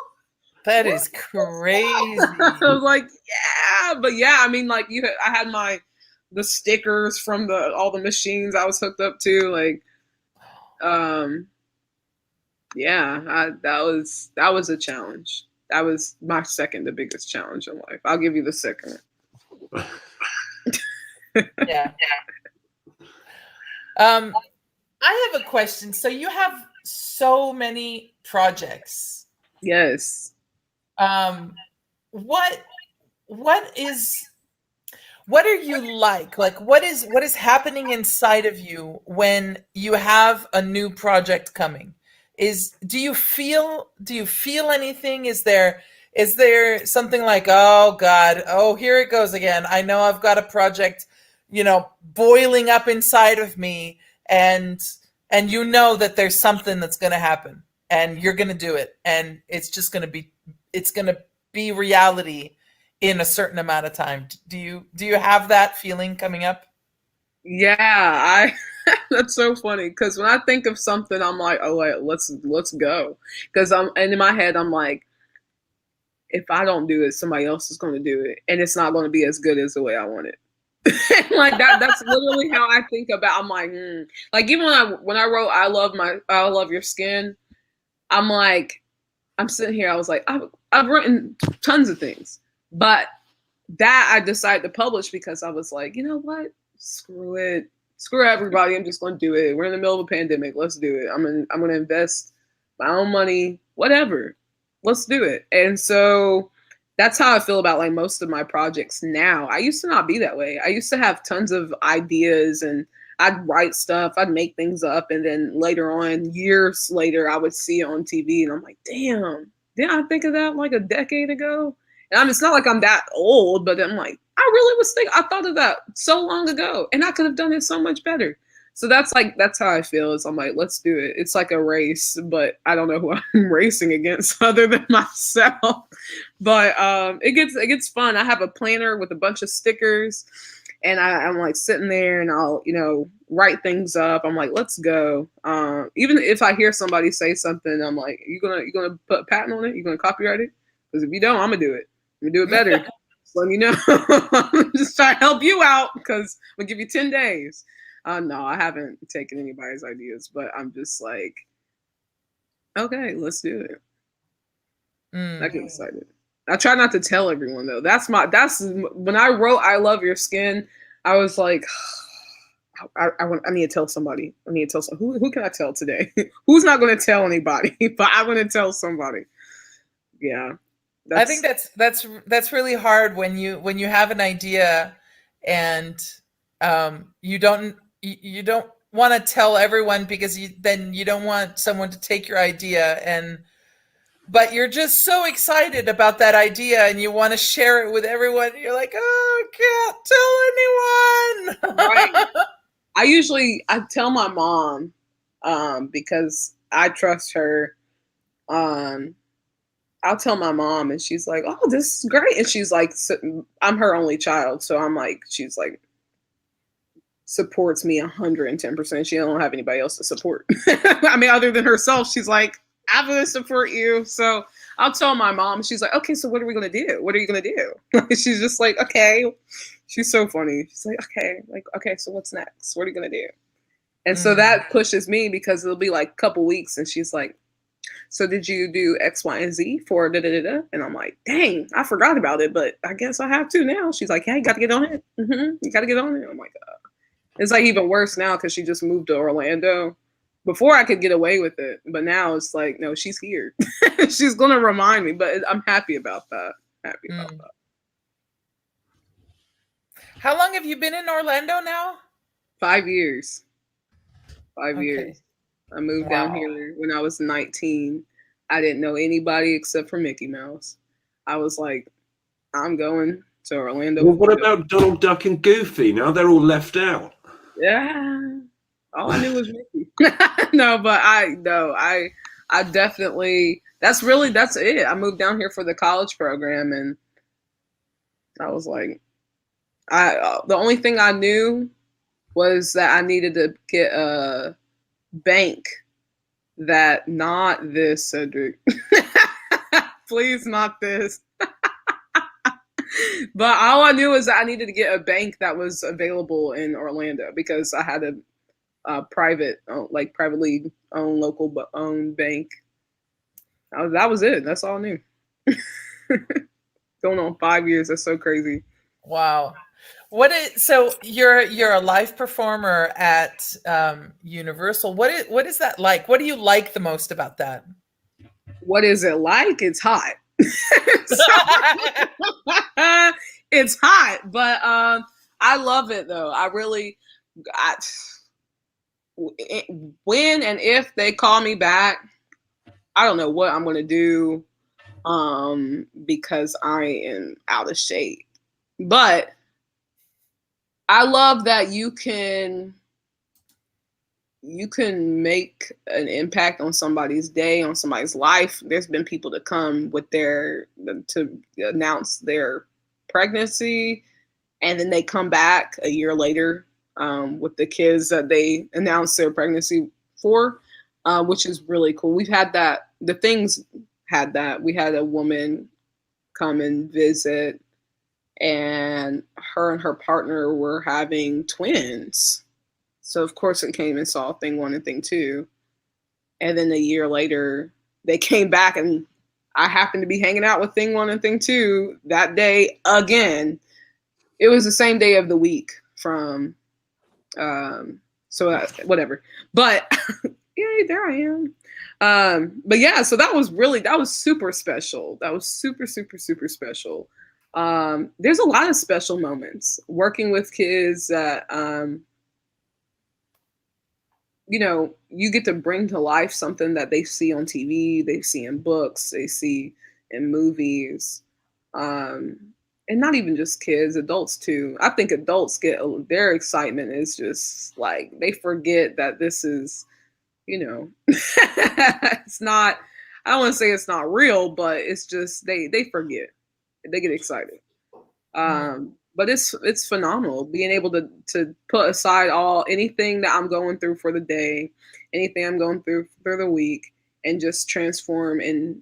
That is crazy. I was like, yeah. But yeah, I mean, like I had the stickers from all the machines I was hooked up to. Like, yeah, that was a challenge. That was my the biggest challenge in life. I'll give you the second. Yeah. I have a question. So you have so many projects. Yes. What are you like? Like, what is happening inside of you when you have a new project coming? Do you feel anything? Is there something like, oh God, oh, here it goes again. I know I've got a project, boiling up inside of me, and you know that there's something that's going to happen, and you're going to do it, and it's going to be reality in a certain amount of time. Do you have that feeling coming up? Yeah, that's so funny, because when I think of something, I'm like, oh wait, let's go. Because in my head, I'm like, if I don't do it, somebody else is going to do it, and it's not going to be as good as the way I want it. Like that's literally how I think about. I'm like, like even when I wrote I love your skin, I'm like, I'm sitting here, I was like, I've written tons of things, but that I decided to publish because I was like, you know what, screw it. screw everybody. I'm just going to do it. We're in the middle of a pandemic. Let's do it. I'm going to invest my own money, whatever. Let's do it. And so that's how I feel about like most of my projects now. I used to not be that way. I used to have tons of ideas and I'd write stuff, I'd make things up, and then later on, years later, I would see it on TV, and I'm like, damn, didn't I think of that like a decade ago? And it's not like I'm that old, but I'm like, I really was thinking, I thought of that so long ago, and I could have done it so much better. So that's how I feel. Is I'm like, let's do it. It's like a race, but I don't know who I'm racing against other than myself. But it gets fun. I have a planner with a bunch of stickers. And I'm like sitting there and I'll, write things up. I'm like, let's go. Even if I hear somebody say something, I'm like, you gonna put a patent on it? You gonna copyright it? Because if you don't, I'm gonna do it. I'm gonna do it better. So let me know. I'm just trying to help you out because I'm gonna give you 10 days. No, I haven't taken anybody's ideas, but I'm just like, okay, let's do it. I get excited. I try not to tell everyone though. That's when I wrote "I Love Your Skin," I was like, I need to tell somebody. I need to tell some. Who can I tell today? Who's not going to tell anybody? But I'm going to tell somebody. Yeah, I think that's really hard when you have an idea and you don't want to tell everyone because then you don't want someone to take your idea but you're just so excited about that idea and you want to share it with everyone. You're like, oh, I can't tell anyone. Right. I tell my mom because I trust her. I'll tell my mom and she's like, oh, this is great. And she's like, I'm her only child. So I'm like, she's like, supports me 110%. She don't have anybody else to support. I mean, other than herself, she's like, I'm going to support you. So I'll tell my mom. She's like, okay, so what are we going to do? What are you going to do? She's just like, okay. She's so funny. She's like, okay, so what's next? What are you going to do? And so that pushes me because it'll be like a couple weeks. And she's like, so did you do X, Y, and Z for da-da-da-da? And I'm like, dang, I forgot about it, but I guess I have to now. She's like, yeah, you got to get on it. You got to get on it. I'm like, it's like even worse now because she just moved to Orlando. Before I could get away with it, but now it's like, no, she's here. She's going to remind me, but I'm happy about that. How long have you been in Orlando now? 5 years. 5 years. I moved down here when I was 19. I didn't know anybody except for Mickey Mouse. I was like, I'm going to Orlando. Well, what about Donald Duck and Goofy? Now they're all left out. Yeah. All I knew was Mickey. No, but I definitely, that's it. I moved down here for the college program and I was like, the only thing I knew was that I needed to get a bank that not this, Cedric. Please, not this. But all I knew is that I needed to get a bank that was available in Orlando because I had a privately owned, local owned bank. That was it. That's all I knew. Going on 5 years. That's so crazy. Wow. So you're a live performer at Universal. What is that like? What do you like the most about that? What is it like? It's hot. It's hot, but I love it though. When and if they call me back, I don't know what I'm going to do because I am out of shape. But I love that you can make an impact on somebody's day, on somebody's life. There's been people that come to announce their pregnancy, and then they come back a year later with the kids that they announced their pregnancy for, which is really cool. We've had that. The Things had that. We had a woman come and visit, and her partner were having twins. So of course it came and saw Thing 1 and Thing 2. And then a year later, they came back and I happened to be hanging out with Thing 1 and Thing 2 that day again. It was the same day of the week from So whatever. But yay, there I am. But yeah, so that was super special. That was super, super, super special. There's a lot of special moments working with kids that, you get to bring to life something that they see on TV, they see in books, they see in movies. And not even just kids, adults too. I think adults their excitement is just like they forget that this is, it's not. I don't want to say it's not real, but it's just they forget. They get excited. But it's phenomenal being able to put aside anything that I'm going through for the day, anything I'm going through for the week, and just transform and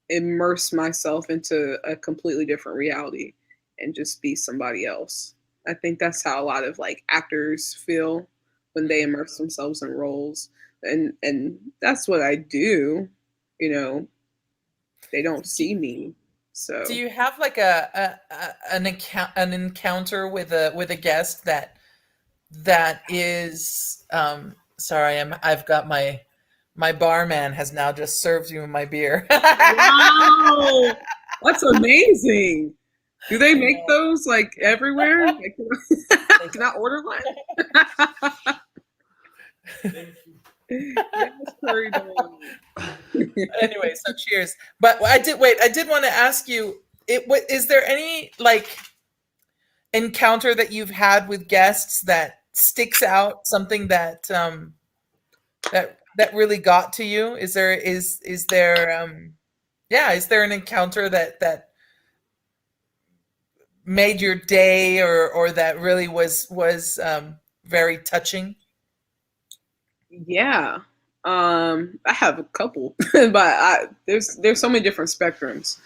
immerse myself into a completely different reality and just be somebody else. I think that's how a lot of like actors feel when they immerse themselves in roles. And that's what I do. They don't see me. So do you have like an encounter with a guest that is sorry, I've got my barman has now just served you my beer. wow, that's amazing. Do they make those like everywhere? Like, can I order one? Yes, curry dog. Anyway, so cheers. But I did want to ask you, is there any like encounter that you've had with guests that sticks out, something that that really got to you? Is there an encounter that made your day or that really was very touching? Yeah. I have a couple, but there's so many different spectrums.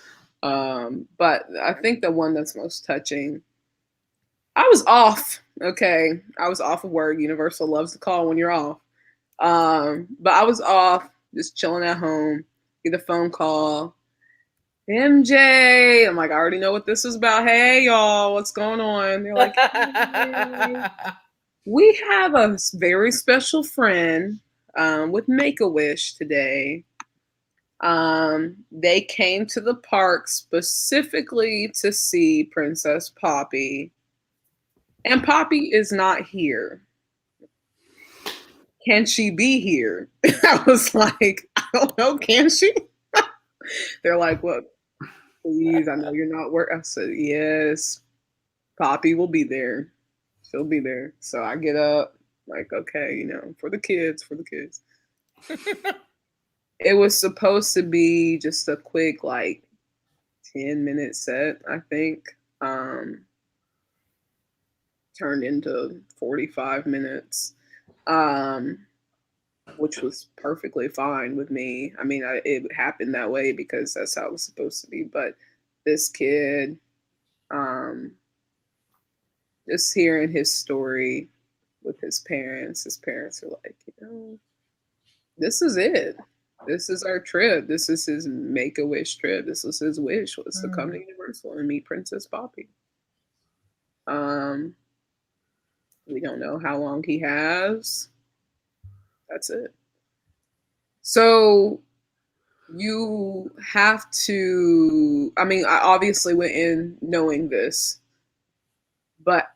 But I think the one that's most touching, I was off. Okay. I was off of work. Universal loves to call when you're off. But I was off, just chilling at home, get a phone call. MJ. I'm like, I already know what this is about. Hey y'all, what's going on? They're like, hey. We have a very special friend with Make-A-Wish today. They came to the park specifically to see Princess Poppy. And Poppy is not here. Can she be here? I was like, I don't know, can she? They're like, look, please, I know you're not working. I said, yes, Poppy will be there. She'll be there. So I get up, like, okay, for the kids. It was supposed to be just a quick, like, 10-minute set, I think. Turned into 45 minutes, which was perfectly fine with me. I mean, it happened that way because that's how it was supposed to be. But this kid, just hearing his story with his parents are like, this is it. This is our trip. This is his Make-A-Wish trip. This was his wish, was to come to Universal and meet Princess Poppy. We don't know how long he has. That's it. So you have to, I mean, I obviously went in knowing this, but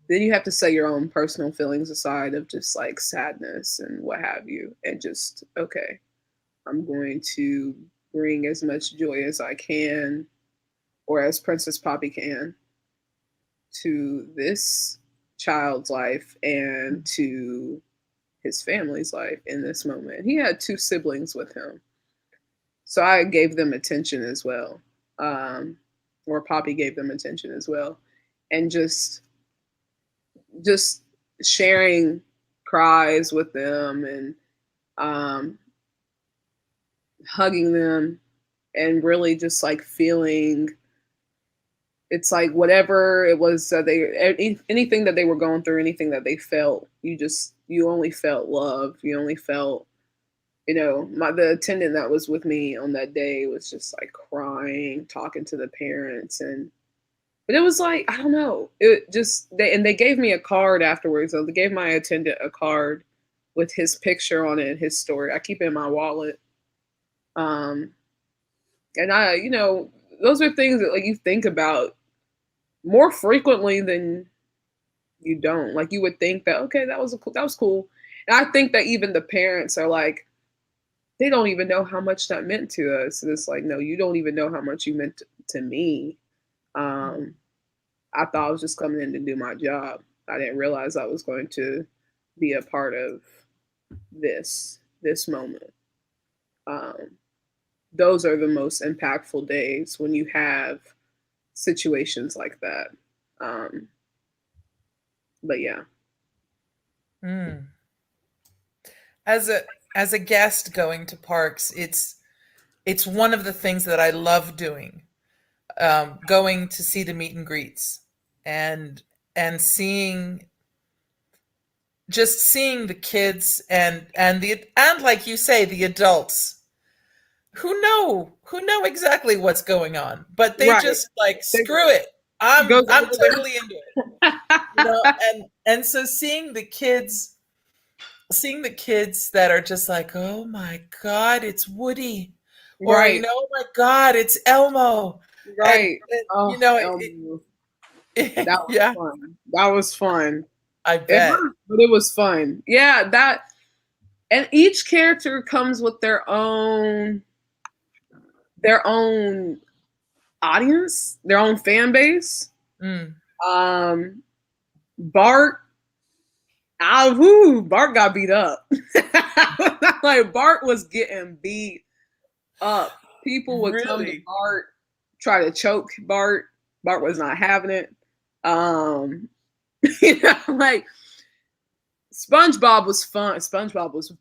then you have to set your own personal feelings aside of just like sadness and what have you, and just, okay, I'm going to bring as much joy as I can, or as Princess Poppy can, to this child's life and to his family's life in this moment. He had 2 siblings with him. So I gave them attention as well. Or Poppy gave them attention as well. And just sharing cries with them and hugging them and really just like feeling, it's like whatever it was that anything that they were going through, anything that they felt, you only felt love. You only felt, the attendant that was with me on that day was just like crying, talking to the parents, and But it was like, I don't know. It just they gave me a card afterwards. So they gave my attendant a card with his picture on it and his story. I keep it in my wallet. Um, and I, those are things that like you think about more frequently than you don't. Like you would think that okay, that was cool. And I think that even the parents are like, they don't even know how much that meant to us. And it's like, no, you don't even know how much you meant to me. I thought I was just coming in to do my job. I didn't realize I was going to be a part of this moment. Those are the most impactful days when you have situations like that. But yeah. As a guest going to parks, it's one of the things that I love doing. Going to see the meet and greets and seeing the kids and like you say, the adults who know exactly what's going on, but they just like, screw it. I'm totally into it. And so seeing the kids that are just like, oh my God, it's Woody. Or, oh my God, it's Elmo. Right. And, that was fun. That was fun. I bet. But it was fun. Yeah, and each character comes with their own audience, their own fan base. Bart, Bart got beat up. Like Bart was getting beat up. People would come to Bart, try to choke Bart. Bart was not having it. Like SpongeBob was fun. SpongeBob was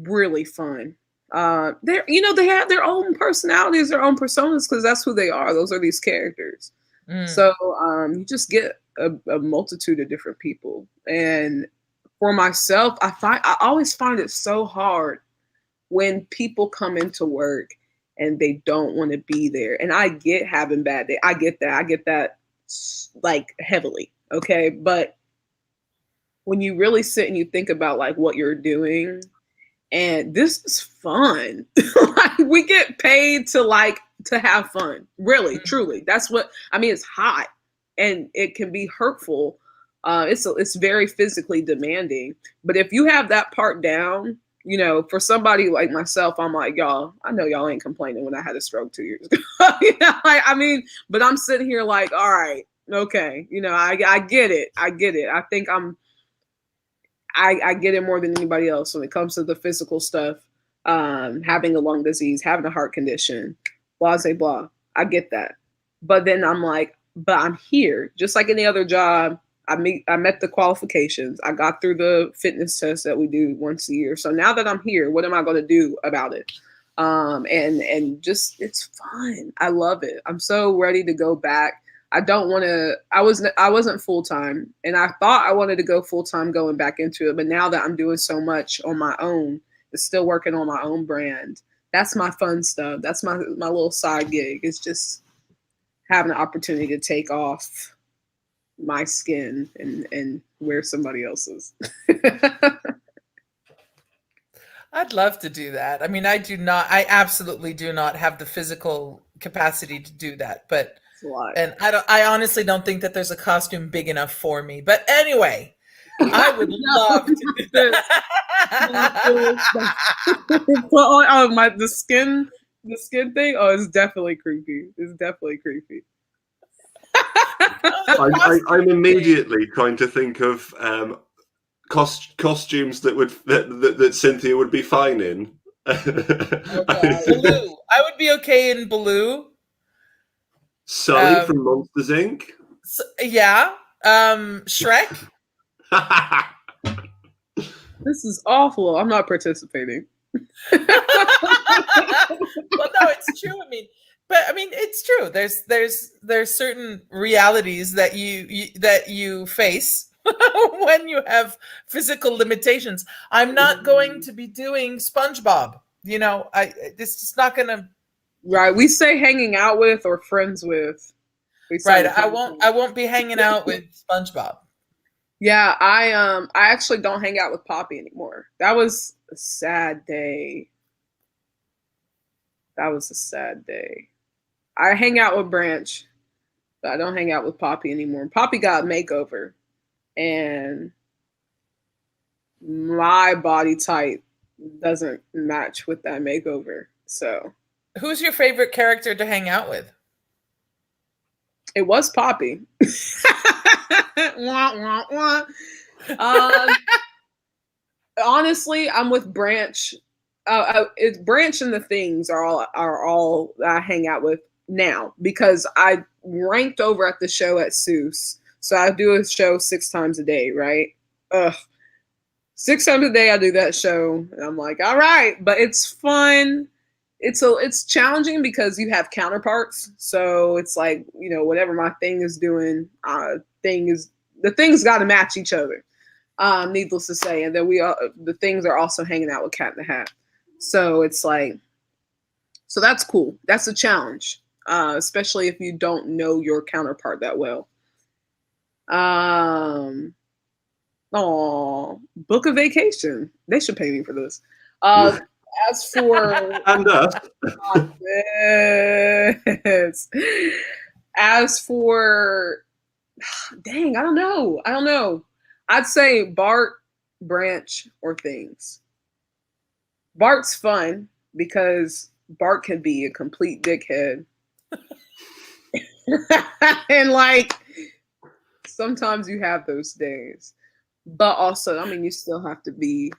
really fun. They have their own personalities, their own personas, because that's who they are. Those are these characters. So you just get a multitude of different people. And for myself, I always find it so hard when people come into work and they don't want to be there. And I get having bad days. I get that like heavily. Okay. But when you really sit and you think about like what you're doing, and this is fun. Like we get paid to have fun. Really, truly. That's what I mean. It's hot and it can be hurtful. It's very physically demanding. But if you have that part down, for somebody like myself, I'm like, y'all, I know y'all ain't complaining when I had a stroke 2 years ago. But I'm sitting here like, all right, okay. I get it. I think I get it more than anybody else when it comes to the physical stuff, having a lung disease, having a heart condition, blah, blah, blah. I get that. But then I'm like, but I'm here. Just like any other job, I met the qualifications. I got through the fitness test that we do once a year. So now that I'm here, what am I going to do about it? And just, it's fun. I love it. I'm so ready to go back. I don't want to, I wasn't full-time, and I thought I wanted to go full-time going back into it. But now that I'm doing so much on my own, still working on my own brand, that's my fun stuff. That's my little side gig. It's just having an opportunity to take off my skin and wear somebody else's. I'd love to do that. I mean, I absolutely do not have the physical capacity to do that, but and I honestly don't think that there's a costume big enough for me. But anyway, I would love to do that. The skin thing. Oh, it's definitely creepy. I'm immediately trying to think of costumes that Cynthia would be fine in. Baloo. I would be okay in Baloo. Sully from Monsters Inc. Yeah. Shrek. This is awful. I'm not participating. Well, no, it's true. I mean, it's true. There's certain realities that you face when you have physical limitations. I'm not going to be doing SpongeBob. This is not going to. Right. We say hanging out with or friends with. Right. I won't be hanging out with SpongeBob. Yeah, I actually don't hang out with Poppy anymore. That was a sad day. That was a sad day. I hang out with Branch, but I don't hang out with Poppy anymore. Poppy got a makeover, and my body type doesn't match with that makeover. So, who's your favorite character to hang out with? It was Poppy. Wah, wah, wah. Honestly, I'm with Branch. It's Branch and the Things are all I hang out with now because I ranked over at the show at Seuss. So I do a show 6 times a day, right? 6 times a day I do that show, and I'm like, all right, but it's fun. It's challenging because you have counterparts. So it's like, whatever my thing is doing, the things got to match each other. Needless to say, and then the things are also hanging out with Cat in the Hat. So it's like, so that's cool. That's a challenge, especially if you don't know your counterpart that well. Book a vacation. They should pay me for this. As for and us. Yes. As for dang, I don't know. I'd say Bart, Branch, or Things. Bart's fun because Bart can be a complete dickhead. And like sometimes you have those days. But also, I mean, you still have to be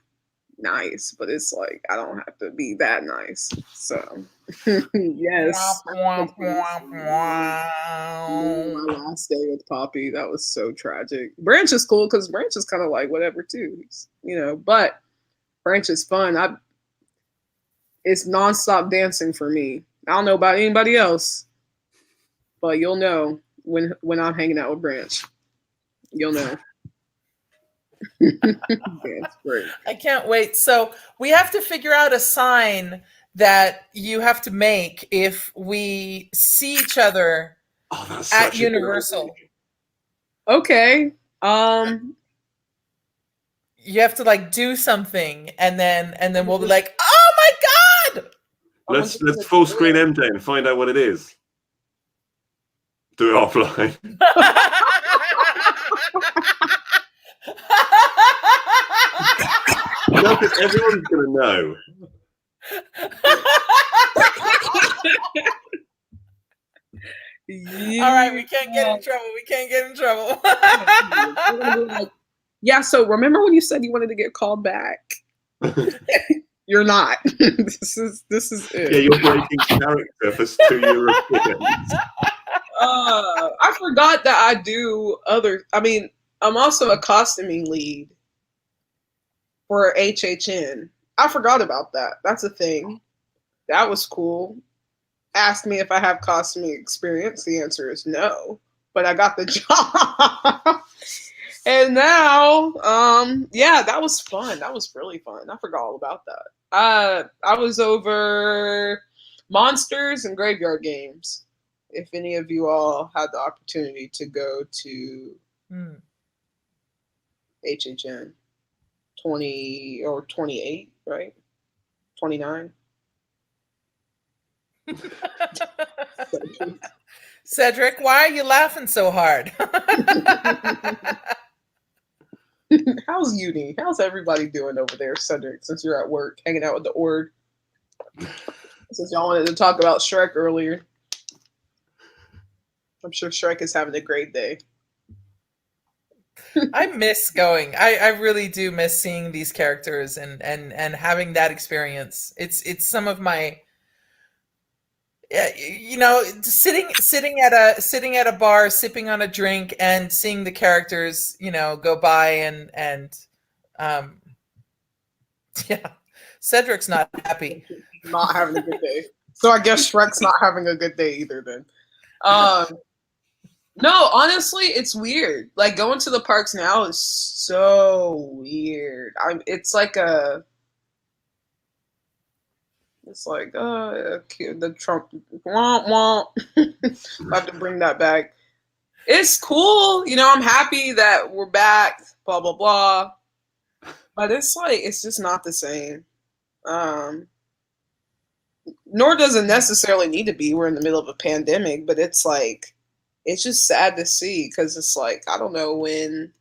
nice, but it's like I don't have to be that nice. So yes. My last day with Poppy, that was so tragic. Branch is cool because Branch is kind of like whatever too, but Branch is fun. It's nonstop dancing for me. I don't know about anybody else, but you'll know when I'm hanging out with Branch. You'll know. That's great. I can't wait. So we have to figure out a sign that you have to make if we see each other at Universal. Okay. You have to like do something, and then we'll be like, oh my god! Let's full screen MJ and find out what it is. Do it offline. No, because everyone's gonna know. Yeah. All right, we can't get in trouble. Yeah, so remember when you said you wanted to get called back? You're not. This is it. Yeah, you're breaking character for 2 Europeans. I forgot that I do I'm also a costuming lead for HHN. I forgot about that. That's a thing. That was cool. Asked me if I have costuming experience. The answer is no. But I got the job. And now, that was fun. That was really fun. I forgot all about that. I was over Monsters and Graveyard Games. If any of you all had the opportunity to go to HHN 20 or 28, right? 29. Cedric, why are you laughing so hard? How's uni? How's everybody doing over there, Cedric, since you're at work, hanging out with the Ord? Since y'all wanted to talk about Shrek earlier. I'm sure Shrek is having a great day. I miss going. I really do miss seeing these characters and having that experience. It's some of my sitting at a bar, sipping on a drink, and seeing the characters, go by and Cedric's not happy. Not having a good day. So I guess Shrek's not having a good day either then. No, honestly, it's weird. Like going to the parks now is so weird. It's like It's like, the Trump womp womp. About to bring that back. It's cool, I'm happy that we're back, blah blah blah. But it's like it's just not the same. Nor does it necessarily need to be. We're in the middle of a pandemic, but it's like it's just sad to see because it's like I don't know when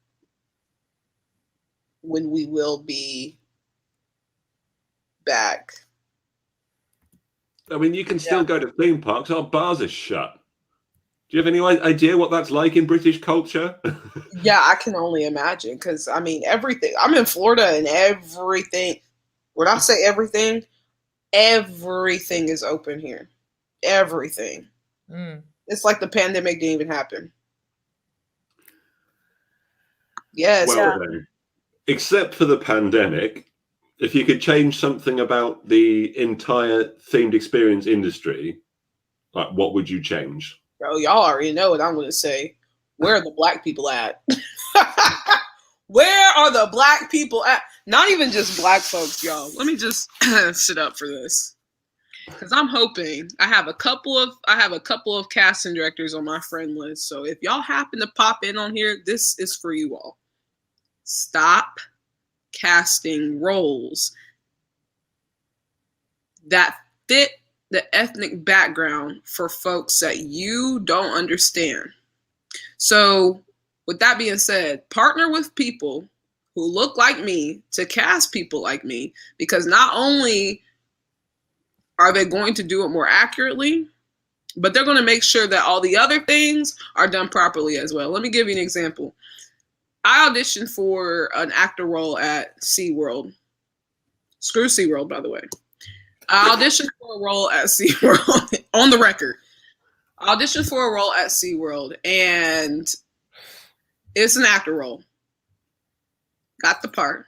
we will be back. I mean, you can still go to theme parks. Our bars are shut. Do you have any idea what that's like in British culture? Yeah, I can only imagine because I mean everything. I'm in Florida and everything. When I say everything is open here. Everything. It's like the pandemic didn't even happen. Yes. Well, then, except for the pandemic, if you could change something about the entire themed experience industry, like what would you change? Bro, y'all already know what I'm going to say. Where are the black people at? Where are the black people at? Not even just black folks, y'all. Let me just sit up for this. Because I'm hoping I have a couple of casting directors on my friend list. So if y'all happen to pop in on here, this is for you all. Stop casting roles that fit the ethnic background for folks that you don't understand. So with that being said, partner with people who look like me to cast people like me, because not only are they going to do it more accurately, but they're going to make sure that all the other things are done properly as well. Let me give you an example. I auditioned for an actor role at SeaWorld. Screw SeaWorld, by the way. I auditioned for a role at SeaWorld, on the record. I auditioned for a role at SeaWorld, and it's an actor role. Got the part.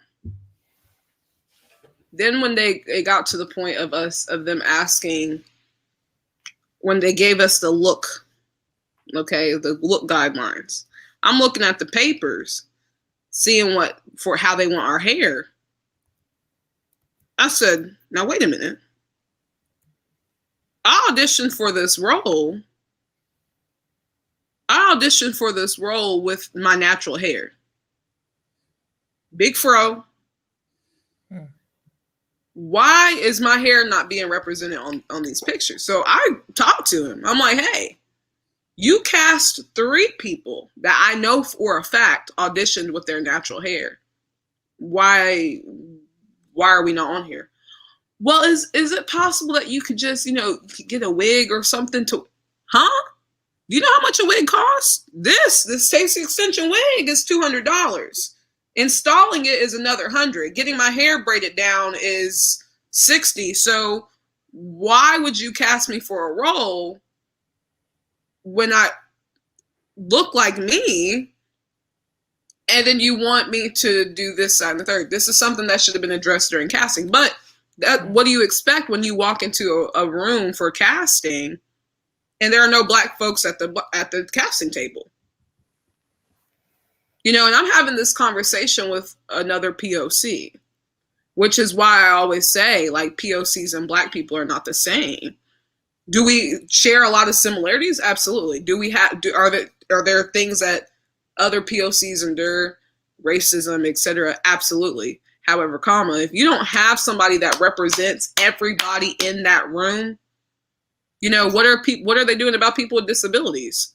Then when they got to the point of them asking, when they gave us the look, the look guidelines, I'm looking at the papers, seeing how they want our hair. I said, now wait a minute. I auditioned for this role. I auditioned for this role with my natural hair. Big fro. Why is my hair not being represented on these pictures? So I talked to him. I'm like, hey, you cast 3 people that I know for a fact auditioned with their natural hair. Why are we not on here? Well, is it possible that you could just, get a wig or something to, huh? Do you know how much a wig costs? This Tasty Extension wig is $200. Installing it is another $100. Getting my hair braided down is $60. So why would you cast me for a role when I look like me, and then you want me to do this, that, and the third? This is something that should have been addressed during casting. But what do you expect when you walk into a room for casting and there are no black folks at the casting table? And I'm having this conversation with another POC, which is why I always say, like, POCs and black people are not the same. Do we share a lot of similarities? Absolutely. Are there things that other POCs endure, racism, etc.? Absolutely. However, if you don't have somebody that represents everybody in that room, what are they doing about people with disabilities?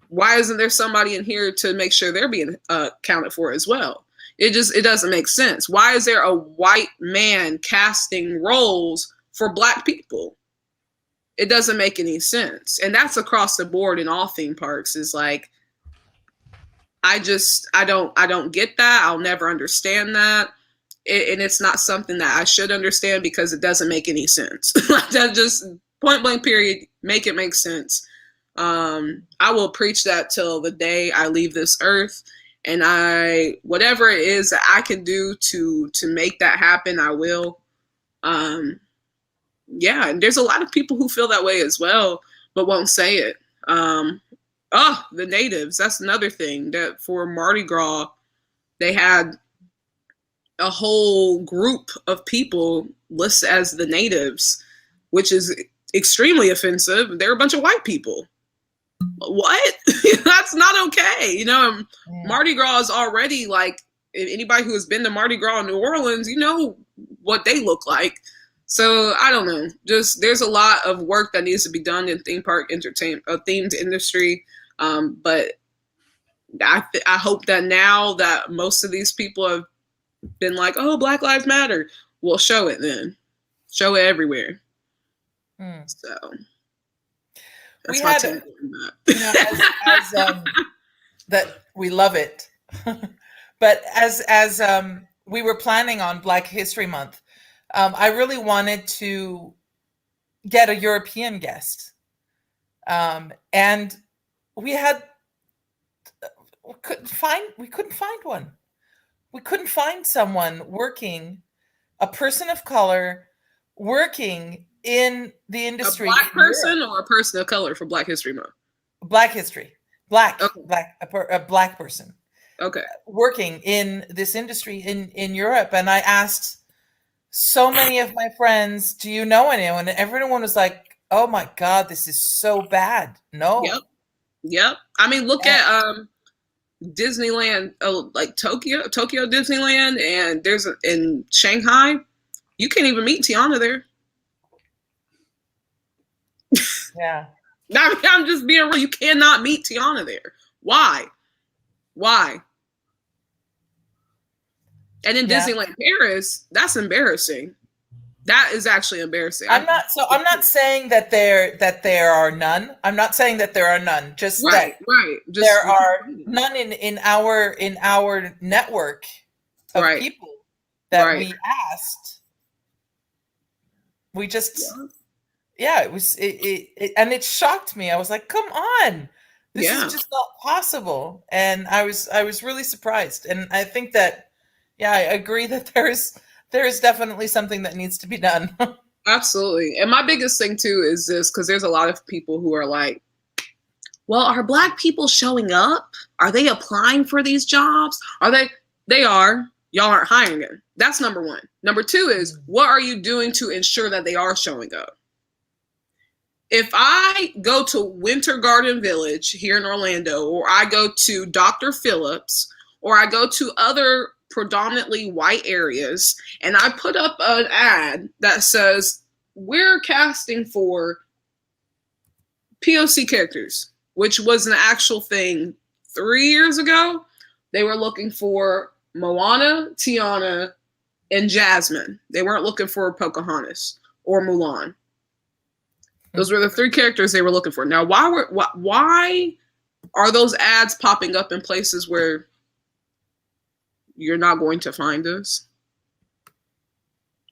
Why isn't there somebody in here to make sure they're being accounted for as well? It doesn't make sense. Why is there a white man casting roles for black people? It doesn't make any sense. And that's across the board in all theme parks. Is like, I don't get that. I'll never understand that. And it's not something that I should understand because it doesn't make any sense. That just point blank period, make it make sense. I will preach that till the day I leave this earth, and whatever it is that I can do to make that happen, I will. Yeah, and there's a lot of people who feel that way as well, but won't say it. The natives, that's another thing, that for Mardi Gras, they had a whole group of people listed as the natives, which is extremely offensive. They're a bunch of white people. What? That's not okay. You know, Mardi Gras is already like, anybody who has been to Mardi Gras in New Orleans, you know what they look like. So I don't know. Just there's a lot of work that needs to be done in theme park entertainment, themed industry. But I hope that now that most of these people have been like, oh, Black Lives Matter, we'll show it then. Show it everywhere. So that's my take on that. You know, that we love it. But as we were planning on Black History Month, I really wanted to get a European guest. And we couldn't find one. We couldn't find someone working, a person of color working in the industry. A Black person or a person of color for Black History Month? Black history. Black, okay. a Black person. Okay. Working in this industry in Europe. And I asked so many of my friends, do you know anyone? And everyone was like, oh my God, this is so bad. No. Yep. I mean, look at Disneyland, like Tokyo Disneyland, and there's in Shanghai, you can't even meet Tiana there. Yeah. I mean, I'm just being real. You cannot meet Tiana there. Why? And in Disneyland Paris, that's embarrassing. That is actually embarrassing. I'm not saying that there are none. I'm not saying that there are none. Just right. Just there are none in our network of people that we asked. We just it was it and it shocked me. I was like, come on. This is just not possible. And I was really surprised. And I think that I agree that there is definitely something that needs to be done. Absolutely. And my biggest thing too is this, because there's a lot of people who are like, well, are Black people showing up? Are they applying for these jobs? They are. Y'all aren't hiring them. That's number one. Number two is, what are you doing to ensure that they are showing up? If I go to Winter Garden Village here in Orlando, or I go to Dr. Phillips, or I go to other predominantly white areas, and I put up an ad that says, we're casting for POC characters, which was an actual thing 3 years ago. They were looking for Moana, Tiana, and Jasmine. They weren't looking for Pocahontas or Mulan. Those were the three characters they were looking for. Now, why are those ads popping up in places where you're not going to find us?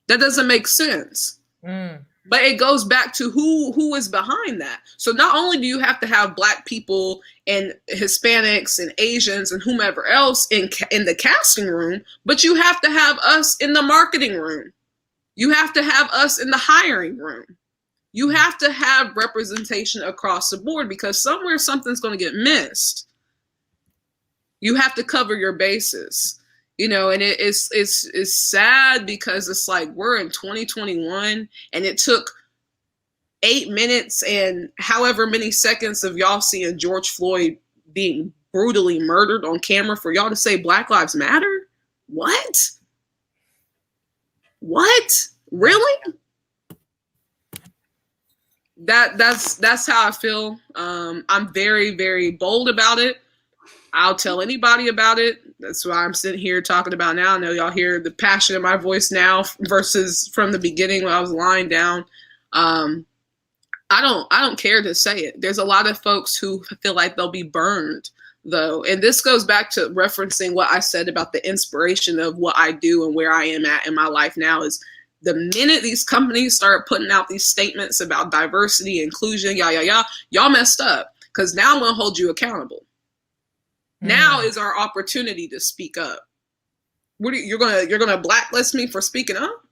That doesn't make sense. But it goes back to who is behind that. So not only do you have to have Black people and Hispanics and Asians and whomever else in the casting room, but you have to have us in the marketing room. You have to have us in the hiring room. You have to have representation across the board, because somewhere something's going to get missed. You have to cover your bases. You know, and it's sad, because it's like we're in 2021 and it took 8 minutes and however many seconds of y'all seeing George Floyd being brutally murdered on camera for y'all to say Black Lives Matter? What? Really? That's how I feel. I'm very, very bold about it. I'll tell anybody about it. That's why I'm sitting here talking about now. I know y'all hear the passion in my voice now versus from the beginning when I was lying down. I don't care to say it. There's a lot of folks who feel like they'll be burned, though. And this goes back to referencing what I said about the inspiration of what I do and where I am at in my life now. Is the minute these companies start putting out these statements about diversity, inclusion, y'all messed up, because now I'm going to hold you accountable. Now is our opportunity to speak up. You're gonna blacklist me for speaking up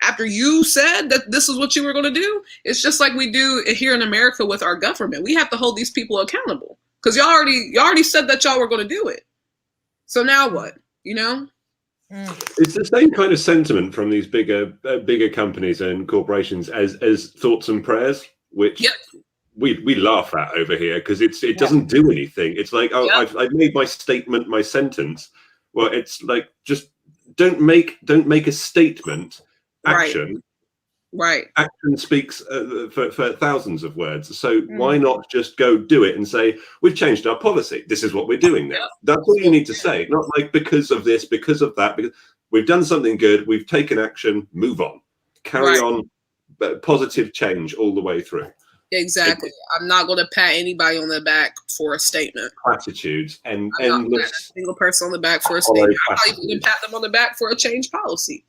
after you said that this is what you were gonna do? It's just like we do here in America with our government. We have to hold these people accountable, because y'all already said that y'all were gonna do it. So now what? You know? It's the same kind of sentiment from these bigger companies and corporations as thoughts and prayers, which we laugh at over here because it doesn't do anything. It's like, oh, I've made my statement, my sentence. Well, it's like, just don't make a statement. Action. Right. Action speaks for thousands of words. So why not just go do it and say, we've changed our policy. This is what we're doing now. That's all you need to say. Not like because of this, because of that. Because we've done something good. We've taken action. Move on. Carry on. Positive change all the way through. Exactly. I'm not going to pat anybody on the back for a statement. Platitudes and I'm not patting a single person on the back for a statement. I'm not even going to pat them on the back for a change policy.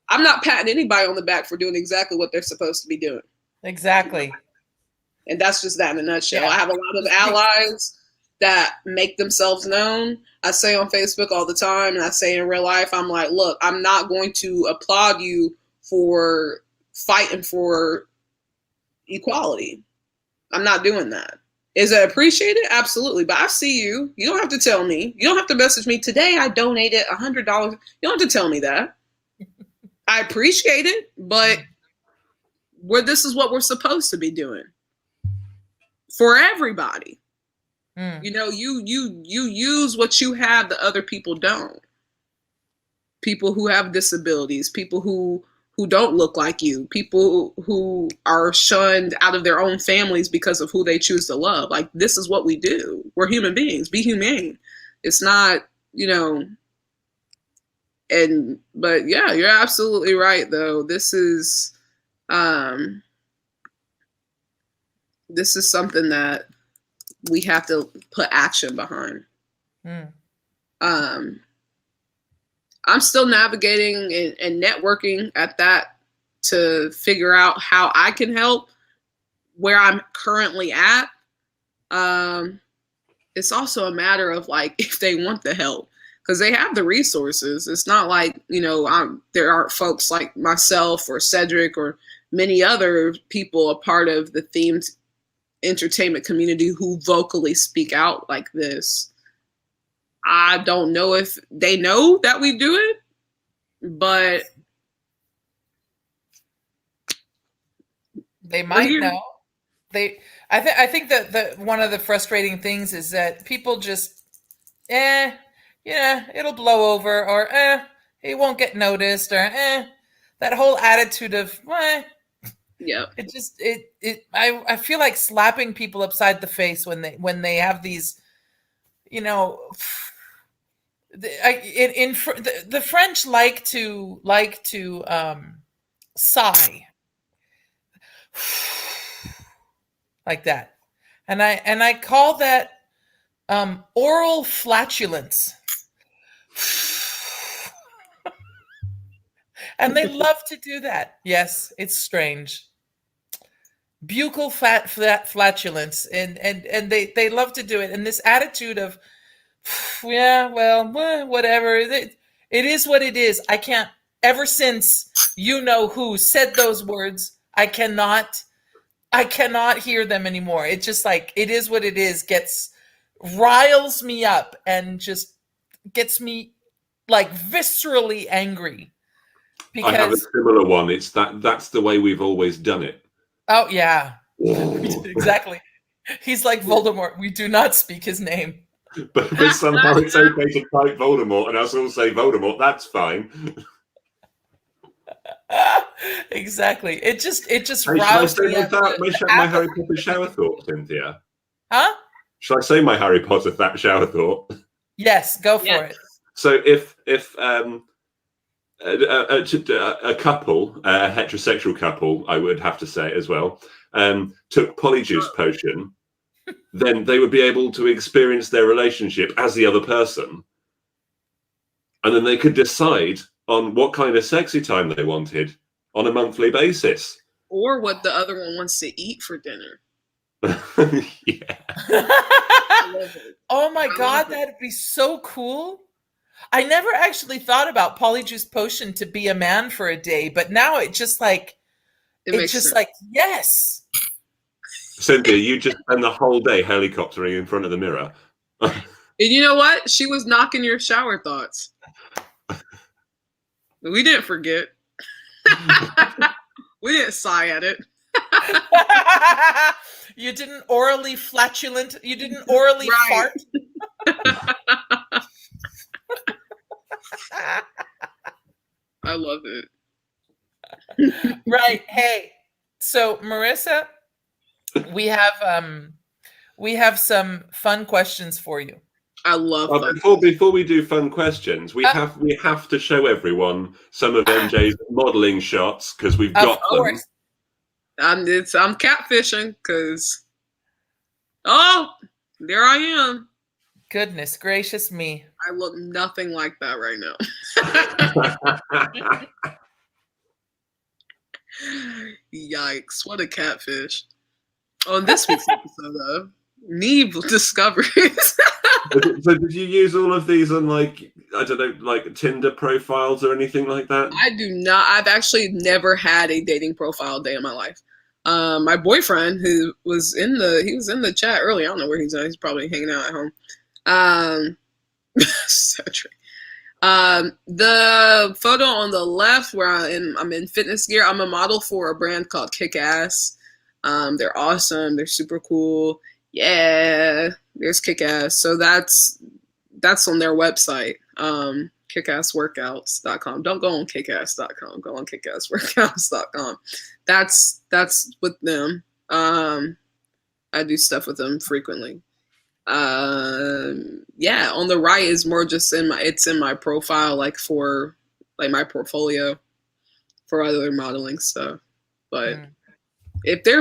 I'm not patting anybody on the back for doing exactly what they're supposed to be doing. Exactly. And that's just that in a nutshell. I have a lot of allies that make themselves known. I say on Facebook all the time, and I say in real life, I'm like, look, I'm not going to applaud you for fighting for equality. I'm not doing that. Is it appreciated? Absolutely. But I see you. You don't have to tell me. You don't have to message me. Today I donated $100. You don't have to tell me that. I appreciate it, but this is what we're supposed to be doing for everybody. You know, you use what you have that other people don't. People who have disabilities, people who don't look like you, people who are shunned out of their own families because of who they choose to love. Like, this is what we do. We're human beings. Be humane. It's not, you know. But yeah, you're absolutely right though. This is something that we have to put action behind. I'm still navigating and networking at that to figure out how I can help where I'm currently at. It's also a matter of like, if they want the help. Because they have the resources. It's not like, you know, there aren't folks like myself or Cedric or many other people a part of the themed entertainment community who vocally speak out like this. I don't know if they know that we do it, but they might know. I think that one of the frustrating things is that people just, it'll blow over, or it won't get noticed, or that whole attitude of it just I feel like slapping people upside the face when they have these, you know, the French like to sigh like that, and I call that oral flatulence. And they love to do that. Yes, it's strange. Buccal flatulence, and they love to do it. And this attitude of, whatever. It is what it is. I can't. Ever since you know who said those words, I cannot hear them anymore. It's just like, it is what it is. Riles me up and just gets me like viscerally angry. Because I have a similar one. It's that's the way we've always done it. Oh yeah. Exactly. He's like Voldemort. We do not speak his name. But somehow it's okay to type Voldemort and us all say Voldemort. That's fine. Exactly. It just Hey, roused me up. My Harry Potter shower thought, Cynthia. Huh? Shall I say my Harry Potter shower thought? Yes, go for it. So if a couple, a heterosexual couple, I would have to say as well, took Polyjuice Potion, then they would be able to experience their relationship as the other person. And then they could decide on what kind of sexy time they wanted on a monthly basis. Or what the other one wants to eat for dinner. Yeah. Oh my God, that'd be so cool. I never actually thought about Polyjuice Potion to be a man for a day, but now it's just like, yes. Cynthia, you just spend the whole day helicoptering in front of the mirror. And you know what? She was knocking your shower thoughts. We didn't forget. We didn't sigh at it. You didn't orally flatulent. You didn't orally Right. fart. I love it. Right. Hey. So Marissa, we have some fun questions for you. I love that. Before we do fun questions, we have to show everyone some of MJ's modeling shots because we've got them. I'm catfishing because there I am. Goodness gracious me. I look nothing like that right now. Yikes, what a catfish. On this week's episode of Neve Discoveries. So did you use all of these on like Tinder profiles or anything like that? I do not. I've actually never had a dating profile day in my life. My boyfriend, who was in the chat early, I don't know where he's at. He's probably hanging out at home. So true. The photo on the left where I'm in fitness gear. I'm a model for a brand called Kick-Ass. They're awesome. They're super cool. Yeah, there's Kick-Ass. So that's on their website. Kickassworkouts.com. Don't go on kickass.com. Go on kickassworkouts.com. That's with them. I do stuff with them frequently. Yeah, on the right is more just in my profile, like for like my portfolio for other modeling stuff. But if there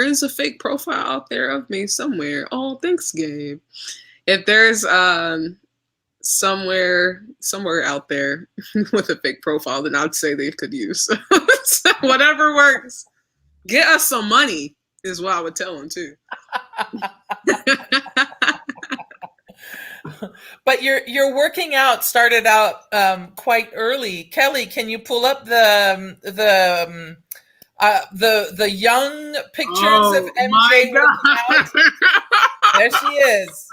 is a fake profile out there of me somewhere, oh thanks, Gabe. If there's somewhere out there with a fake profile, then I'd say they could use. So whatever works. Get us some money is what I would tell them too. But your working out started out quite early. Kelly, can you pull up the young pictures of MJ working out? There she is.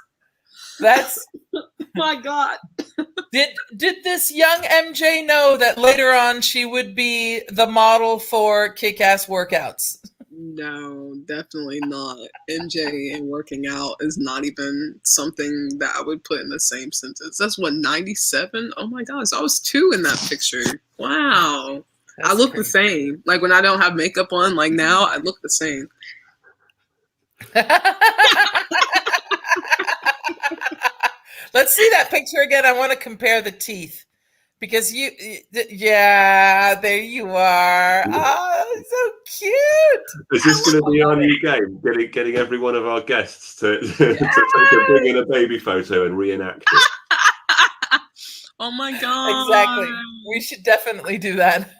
That's my God. Did this young MJ know that later on she would be the model for Kick-Ass Workouts? No, definitely not. MJ and working out is not even something that I would put in the same sentence. That's what, 97? Oh my gosh, I was 2 in that picture. Wow. I look the same. Like when I don't have makeup on, like now, I look the same. Let's see that picture again. I want to compare the teeth. Because yeah, there you are. Oh, so cute. Is this going to be our new game? Getting every one of our guests to take a baby photo and reenact it. Oh my God. Exactly. We should definitely do that.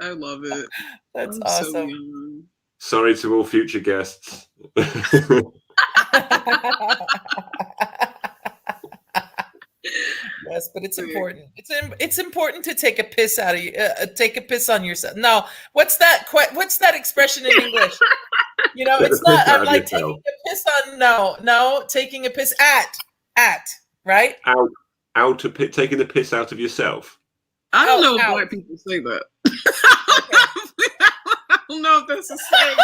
I love it. That's awesome. So young. Sorry to all future guests. Yes, but it's important. It's important to take a piss out of you. Take a piss on yourself. No, what's that expression in English? You know, it's not. I'm like taking a piss on. No, taking a piss at right. Taking the piss out of yourself. I don't know if white people say that. I don't know if that's a saying.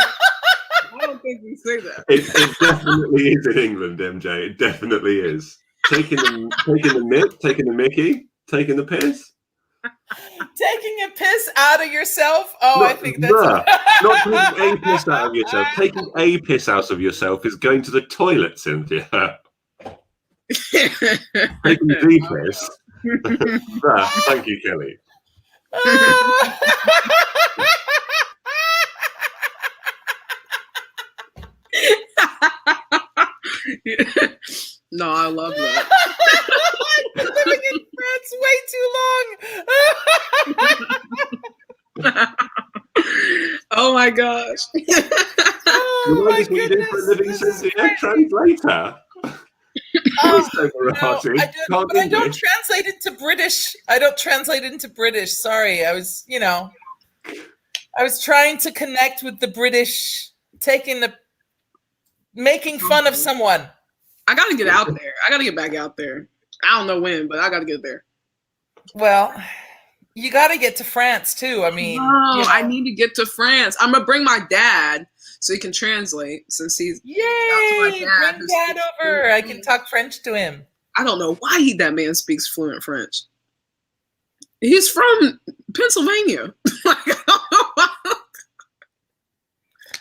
I don't think we say that. It definitely is in England, MJ. It definitely is. Taking the mickey, taking the piss. Taking a piss out of yourself? Oh, I think that's... not taking a piss out of yourself. Taking a piss out of yourself is going to the toilet, Cynthia. Taking the piss. Thank you, Kelly. No, I love that. Living in France way too long. Oh my gosh. Oh my goodness. For a living, Cynthia? Translator. I don't translate into British. Sorry, I was trying to connect with the British, making fun of someone. I gotta get out there. I gotta get back out there. I don't know when, but I gotta get there. Well, You got to get to France too. I mean, No, I need to get to France. I'm gonna bring my dad so he can translate. Since he's yay! dad, Bring Dad over. I can talk French to him. I don't know why that man speaks fluent French. He's from Pennsylvania.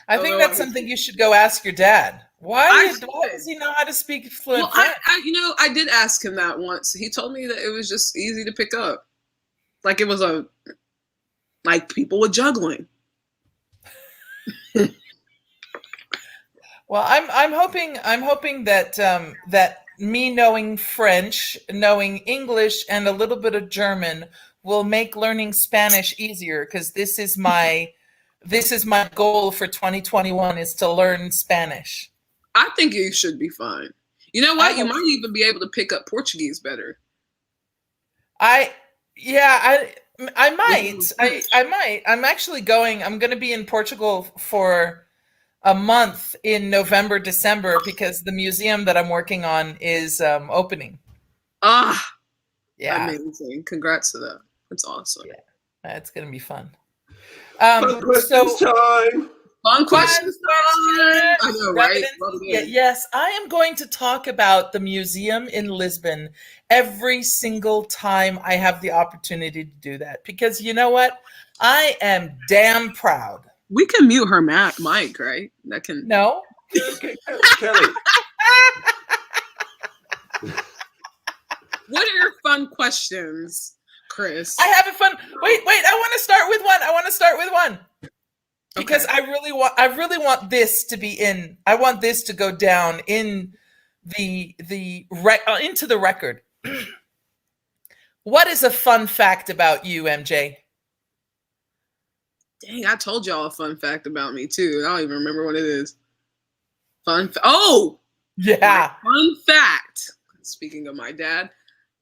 I think that's something you should go ask your dad. Why does he know how to speak fluent French? I did ask him that once. He told me that it was just easy to pick up. Like it was like people were juggling. Well, I'm hoping that that me knowing French, knowing English, and a little bit of German will make learning Spanish easier, because this is my goal for 2021 is to learn Spanish. I think you should be fine. You know what? You might even be able to pick up Portuguese better. I might. I'm actually going. I'm going to be in Portugal for a month in November, December, because the museum that I'm working on is opening. Yeah, amazing! Congrats to that. That's awesome. Yeah, it's going to be fun. Fun questions time. Fun questions time. I know, right? Yes, I am going to talk about the museum in Lisbon every single time I have the opportunity to do that, because you know what? I am damn proud. We can mute her mic, right? That can no. Okay, Kelly. What are your fun questions, Chris? I have a fun. Wait. I want to start with one. Because okay. I really want this to be in. I want this to go down in into the record. What is a fun fact about you, MJ? Dang, I told y'all a fun fact about me too. I don't even remember what it is. Fun fact. Speaking of my dad,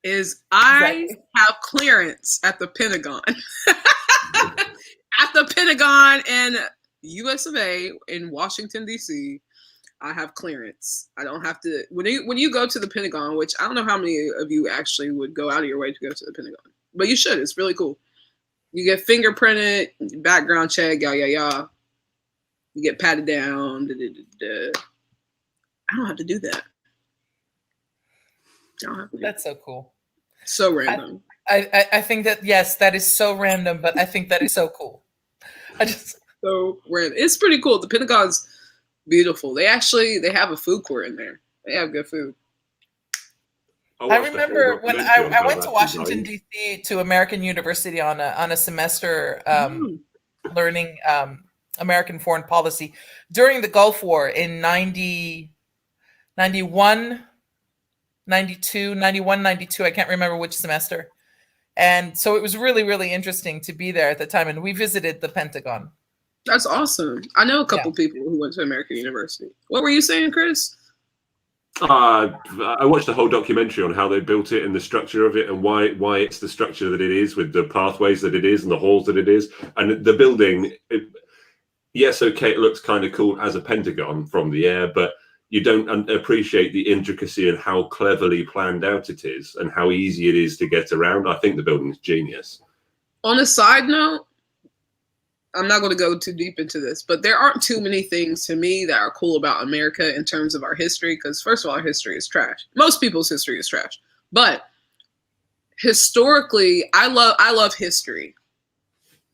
is I have clearance at the Pentagon. At the Pentagon in US of A in Washington, D.C., I have clearance. I don't have to, when you go to the Pentagon, which I don't know how many of you actually would go out of your way to go to the Pentagon, but you should. It's really cool. You get fingerprinted, background check, yah. You get patted down. I don't have to do that. That's so cool. So random. I think that, yes, that is so random, but I think that is so cool. So random. It's pretty cool. The Pentagon's beautiful. They have a food court in there. They have good food. I remember when I went to Washington, D.C. to American University on a semester learning American foreign policy during the Gulf War in 91, 92. I can't remember which semester. And so it was really, really interesting to be there at the time. And we visited the Pentagon. That's awesome. I know a couple people who went to American University. What were you saying, Chris? I watched the whole documentary on how they built it and the structure of it and why it's the structure that it is, with the pathways that it is and the halls that it is. And the building, it looks kind of cool as a Pentagon from the air, but you don't appreciate the intricacy and how cleverly planned out it is and how easy it is to get around. I think the building is genius. On a side note, I'm not going to go too deep into this, but there aren't too many things to me that are cool about America in terms of our history. Because first of all, our history is trash. Most people's history is trash. But historically, I love history.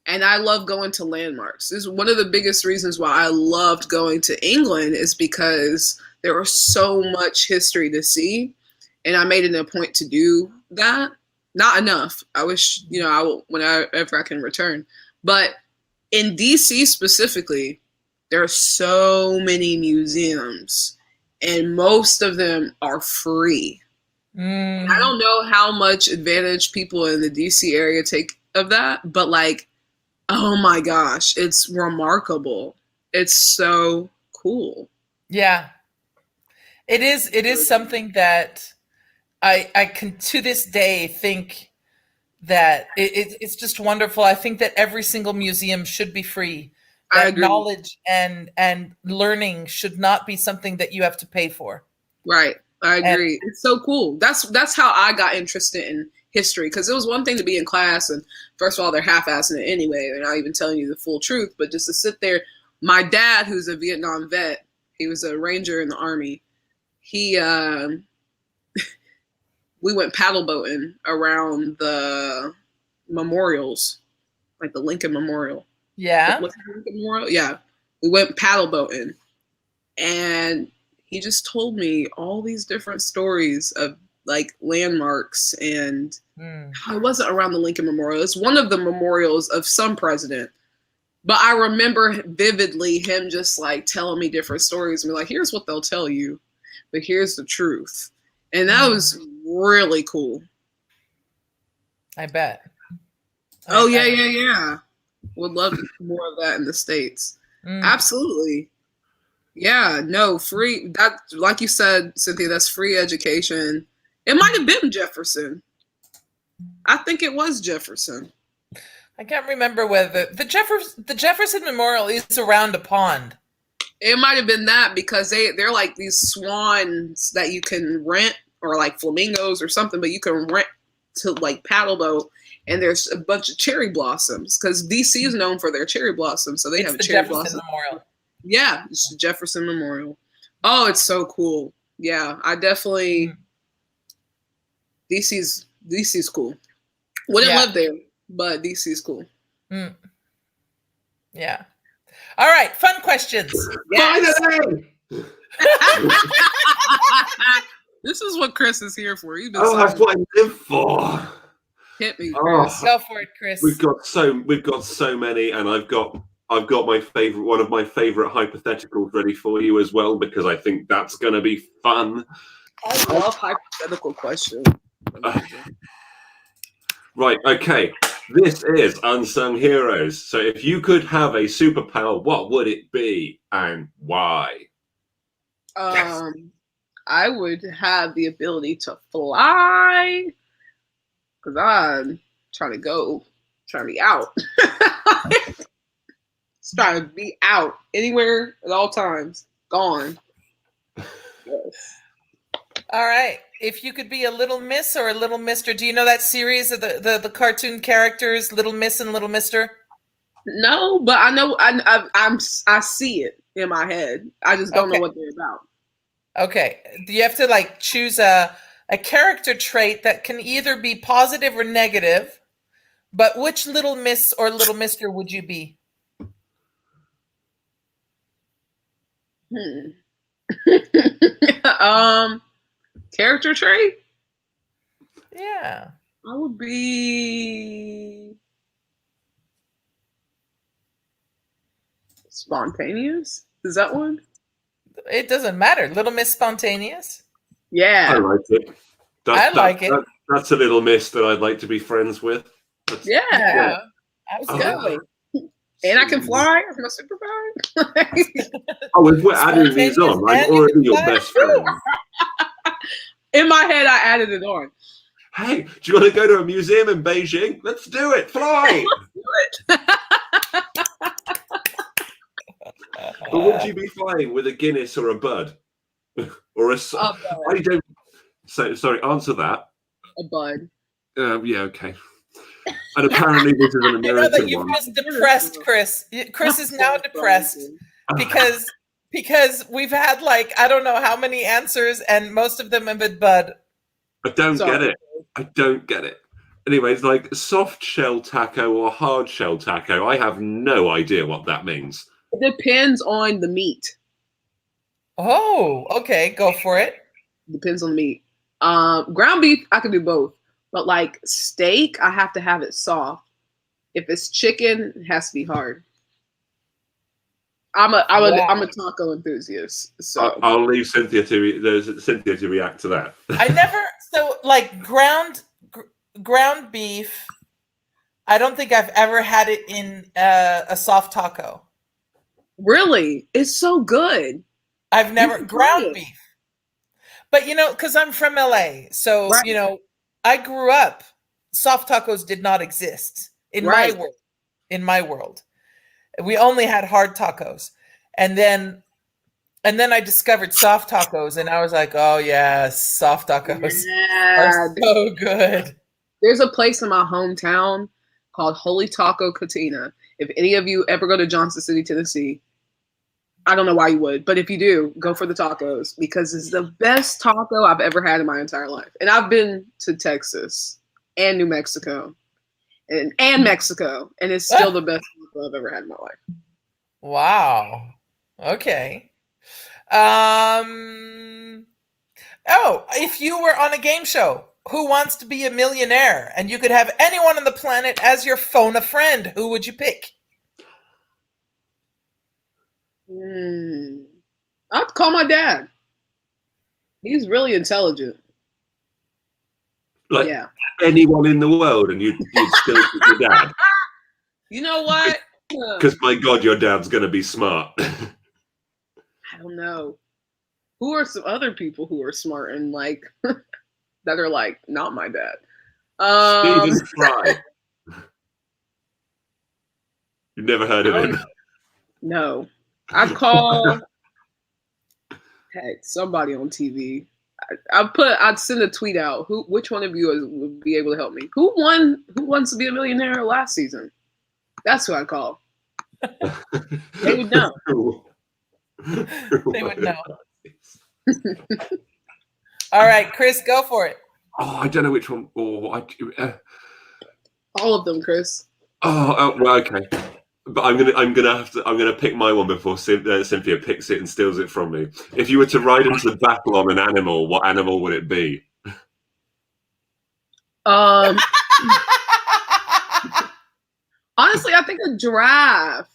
And I love going to landmarks. This is one of the biggest reasons why I loved going to England, is because there was so much history to see. And I made it a point to do that. Not enough. I wish, whenever I can return. But in DC specifically, there are so many museums, and most of them are free. I don't know how much advantage people in the DC area take of that, but oh my gosh, it's remarkable. It's so cool. Yeah. It is something that I can to this day think that it's just wonderful. I think that every single museum should be free. That knowledge and learning should not be something that you have to pay for. Right. I agree. It's so cool. That's how I got interested in history, because it was one thing to be in class and first of all they're half-assing it anyway, they're not even telling you the full truth, but just to sit there. My dad, who's a Vietnam vet, he was a ranger in the Army, he we went paddle boating around the memorials, like the Lincoln Memorial. Yeah. What's the Lincoln Memorial? Yeah, we went paddle boating, and he just told me all these different stories of like landmarks, and it wasn't around the Lincoln Memorial. It's one of the memorials of some president. But I remember vividly him just like telling me different stories and be like, here's what they'll tell you, but here's the truth. And that was really cool. I bet. Oh, yeah. Would love more of that in the States. Absolutely. Yeah, no, free. That, like you said, Cynthia, that's free education. It might have been Jefferson. I think it was Jefferson. I can't remember whether the Jefferson Memorial is around a pond. It might have been that, because they're like these swans that you can rent, or like flamingos or something, but you can rent to like paddle boat, and there's a bunch of cherry blossoms, because DC is known for their cherry blossoms, so they have a cherry blossom Memorial. Yeah, it's the Jefferson Memorial. Oh, it's so cool. Yeah, I definitely DC's cool. Wouldn't live there, but DC's cool. Yeah. All right, fun questions. Yes. This is what Chris is here for. That's what I live for. Hit me, Chris. Go for it, Chris. We've got so many, and I've got one of my favorite hypotheticals ready for you as well, because I think that's going to be fun. I love hypothetical questions. Right, okay. This is Unsung Heroes. So if you could have a superpower, what would it be and why? I would have the ability to fly, because I'm trying to be out. Just trying to be out anywhere at all times. Gone. Yes. All right. If you could be a Little Miss or a Little Mister, do you know that series of the cartoon characters, Little Miss and Little Mister? No, but I know I see it in my head. I just don't know what they're about. Okay. You have to like choose a character trait that can either be positive or negative, but which Little Miss or Little Mister would you be? Character trait? Yeah. I would be spontaneous. Is that one? It doesn't matter. Little Miss Spontaneous? Yeah. I like it. I like it. That's a Little Miss that I'd like to be friends with. Yeah. Absolutely. And I can fly. That's my superpower. If we're adding these on, I'm already your best friend. In my head, I added it on. Hey, do you want to go to a museum in Beijing? Let's do it. Fly. But would you be flying with a Guinness or a Bud? Or a... I don't... Sorry, answer that. A Bud. Yeah, okay. And apparently this is an American one. I know that you've just depressed Chris. Chris is now depressed because we've had like, I don't know how many answers, and most of them have been Bud. I don't get it. Anyways, like soft shell taco or hard shell taco, I have no idea what that means. It depends on the meat. Oh, okay. Go for it. Depends on the meat. Ground beef, I can do both. But like steak, I have to have it soft. If it's chicken, it has to be hard. I'm a taco enthusiast. So I'll leave Cynthia to react to that. I never like ground beef. I don't think I've ever had it in a soft taco. Really, it's so good. I've never ground beef, but because I'm from LA, so right. I grew up. Soft tacos did not exist in my world. In my world, we only had hard tacos, and then I discovered soft tacos, and I was like, oh yeah, soft tacos are so good. There's a place in my hometown called Holy Taco Cantina. If any of you ever go to Johnson City, Tennessee, I don't know why you would, but if you do, go for the tacos because it's the best taco I've ever had in my entire life. And I've been to Texas and New Mexico and Mexico, and it's still the best taco I've ever had in my life. Wow. Okay. If you were on a game show, Who Wants to Be a Millionaire, and you could have anyone on the planet as your phone a friend, who would you pick? I'd call my dad. He's really intelligent. Like anyone in the world, and you'd still pick your dad. You know what? Because my God, your dad's going to be smart. I don't know. Who are some other people who are smart and like that are like not my dad? Stephen Fry. You've never heard of him? No. I'd call somebody on TV. I'd send a tweet out. Which one of you would be able to help me? Who wants to be a millionaire last season? That's who I call. They would know. They would know. All right, Chris, go for it. Oh, I don't know which one. All of them, Chris. Well, okay. But I'm gonna pick my one before Cynthia picks it and steals it from me. If you were to ride into the battle on an animal, what animal would it be? Honestly, I think a giraffe,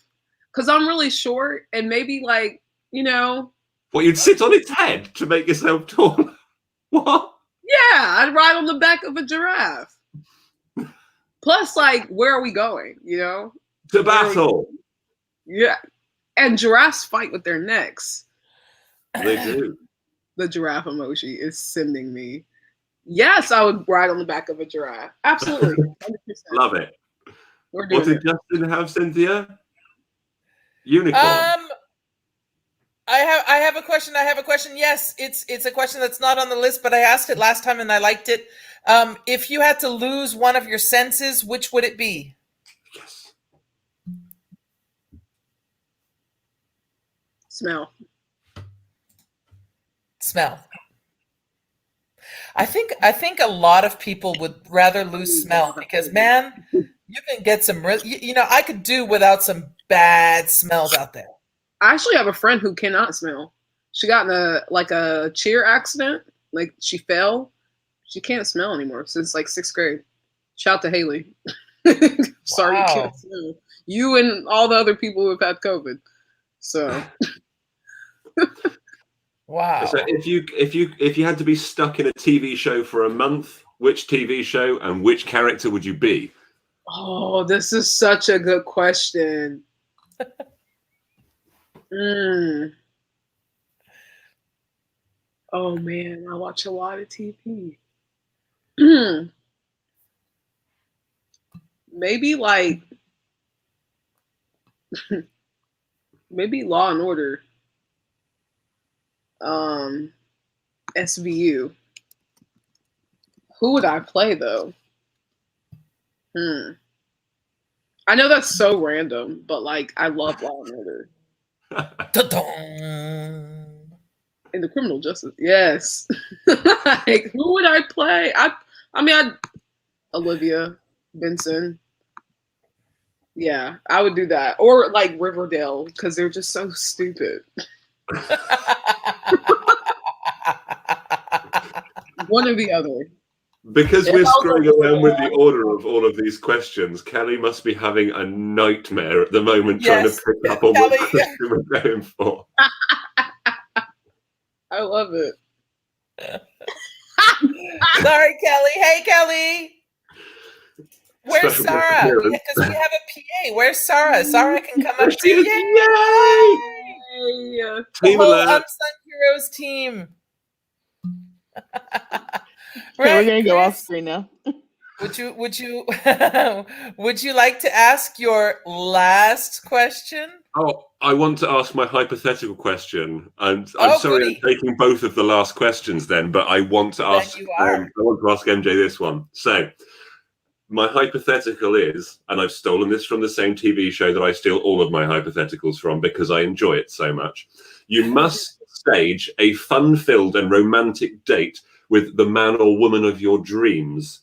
because I'm really short and maybe like, you know. Well, you'd sit on its head to make yourself tall. What? Yeah, I'd ride on the back of a giraffe. Plus, like, where are we going? You know. To battle. Yeah. And giraffes fight with their necks. They do. The giraffe emoji is sending me. Yes, I would ride on the back of a giraffe. Absolutely. 100%. Love it. What did Justin have, Cynthia? Unicorn. I have a question. Yes, it's a question that's not on the list, but I asked it last time and I liked it. If you had to lose one of your senses, which would it be? Yes. Smell. I think a lot of people would rather lose smell because, man, you can get some I could do without some bad smells out there. I actually have a friend who cannot smell. She got in a cheer accident. Like she fell. She can't smell anymore since like 6th grade. Shout out to Haley. Sorry you can't smell. You and all the other people who have had COVID. So wow. So if you had to be stuck in a TV show for a month, which TV show and which character would you be? Oh, this is such a good question. Oh man, I watch a lot of TV. Maybe like maybe Law and Order. SVU. Who would I play though? I know that's so random, but like I love Law and Order. In the criminal justice, yes. Like, who would I play? I'd Olivia Benson. Yeah, I would do that, or like Riverdale because they're just so stupid. One or the other. Because we're screwing around with the order of all of these questions, Kelly must be having a nightmare at the moment trying to pick up on what question we're going for. I love it. Sorry, Kelly. Hey, Kelly. Where's Sarah? Because we have a PA. Where's Sarah? Sarah can come up to you. Yay! The whole Unsung Heroes team. Okay, we're gonna go off screen now. Would you would you like to ask your last question? Oh, I want to ask my hypothetical question. I'm sorry I'm taking both of the last questions then, but I want to ask I want to ask MJ this one. So my hypothetical is, and I've stolen this from the same TV show that I steal all of my hypotheticals from because I enjoy it so much. You must stage a fun-filled and romantic date with the man or woman of your dreams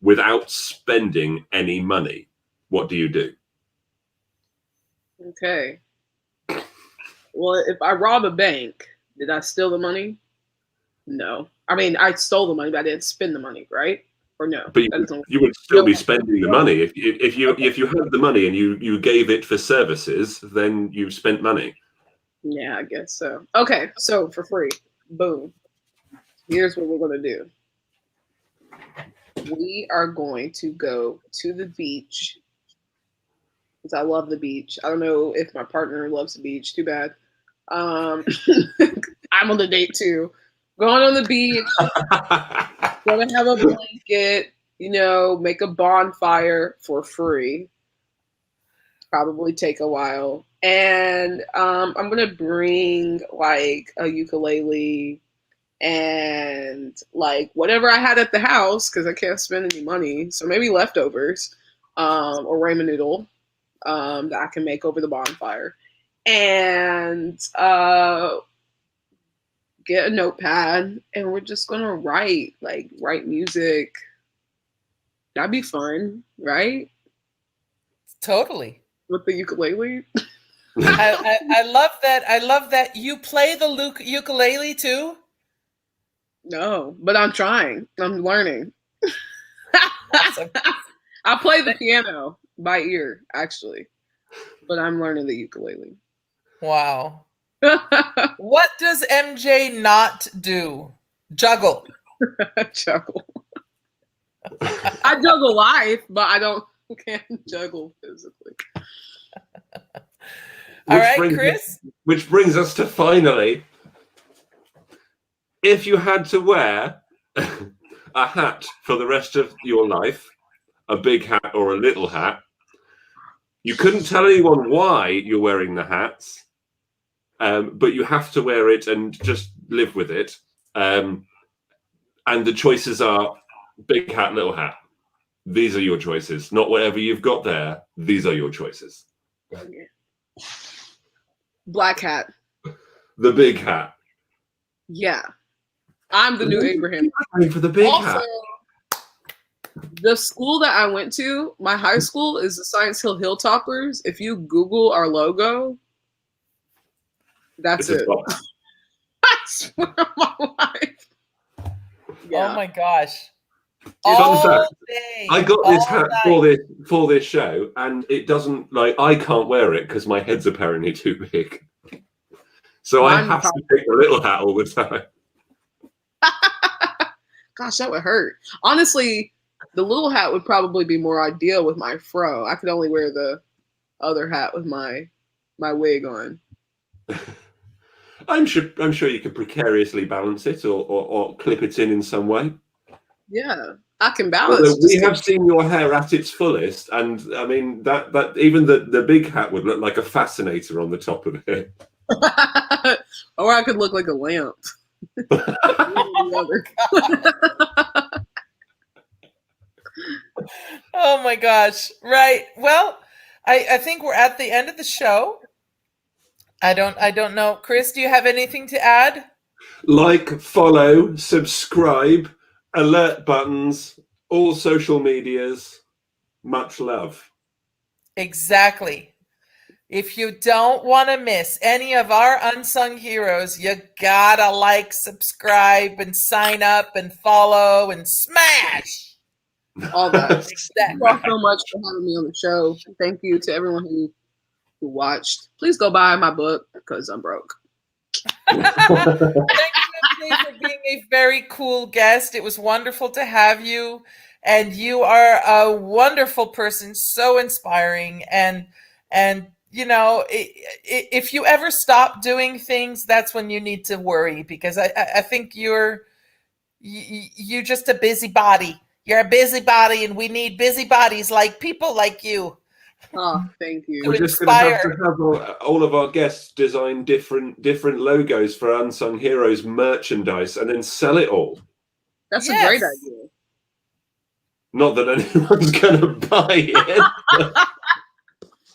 without spending any money. What do you do? Okay. Well, if I rob a bank, did I steal the money? No. I mean, I stole the money, but I didn't spend the money, right? Or no? But you would still be spending the money. If you had the money and you gave it for services, then you've spent money. Yeah, I guess so. Okay, so for free. Boom. Here's what we're going to do. We are going to go to the beach because I love the beach. I don't know if my partner loves the beach. Too bad. I'm on the date too. Going on the beach. Gonna have a blanket. Make a bonfire for free. Probably take a while. And I'm gonna bring like a ukulele and like whatever I had at the house because I can't spend any money. So maybe leftovers or ramen noodle that I can make over the bonfire. And get a notepad and we're just gonna write music. That'd be fun, right? Totally. With the ukulele. I love that. I love that you play the ukulele too. No, but I'm trying. I'm learning. Awesome. I play the piano by ear, actually, but I'm learning the ukulele. Wow. What does MJ not do? Juggle. Juggle. I juggle life, but I can't juggle physically. All right, Chris. Which brings us to finally, if you had to wear a hat for the rest of your life, a big hat or a little hat, you couldn't tell anyone why you're wearing the hats, but you have to wear it and just live with it. And the choices are big hat, little hat. These are your choices, not whatever you've got there. These are your choices. Black hat. The big hat. Yeah. I'm the new Abraham. For the big hat. The school that I went to, my high school, is the Science Hill Hilltoppers. If you Google our logo, that's it. I swear on my life. Yeah. Oh my gosh. I got this hat for this show, and it doesn't I can't wear it because my head's apparently too big. So I have to take the little hat all the time. Gosh, that would hurt. Honestly, the little hat would probably be more ideal with my fro. I could only wear the other hat with my wig on. I'm sure you can precariously balance it or clip it in some way. Yeah, I can balance. We have seen your hair at its fullest, and I mean that even the big hat would look like a fascinator on the top of it. Or I could look like a lamp. Oh my gosh. Right. Well, I think we're at the end of the show. I don't know. Chris, do you have anything to add? Like, follow, subscribe, alert buttons, all social medias. Much love. Exactly. If you don't want to miss any of our unsung heroes, you gotta like, subscribe, and sign up, and follow, and smash. All that. Exactly. Thank you all so much for having me on the show. Thank you to everyone who watched. Please go buy my book because I'm broke. Thank you, MJ, for being a very cool guest. It was wonderful to have you, and you are a wonderful person, so inspiring, and if you ever stop doing things, that's when you need to worry, because I think you're just a busybody. You're a busybody, and we need busybodies like people like you. Oh, thank you. We're just going to have all of our guests design different logos for Unsung Heroes merchandise and then sell it all. That's a great idea. Not that anyone's going to buy it.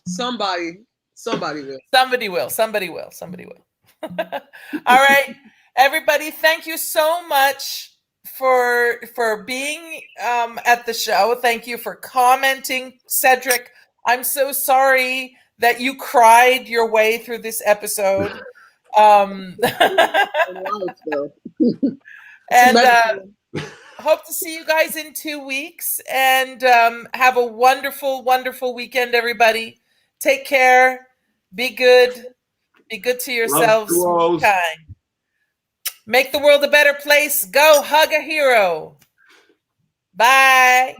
Somebody will. Somebody will. All right, everybody, thank you so much for being at the show. Thank you for commenting. Cedric, I'm so sorry that you cried your way through this episode. And hope to see you guys in 2 weeks, and have a wonderful, wonderful weekend, everybody. Take care. Be good. Be good to yourselves. Be kind. Make the world a better place. Go hug a hero. Bye.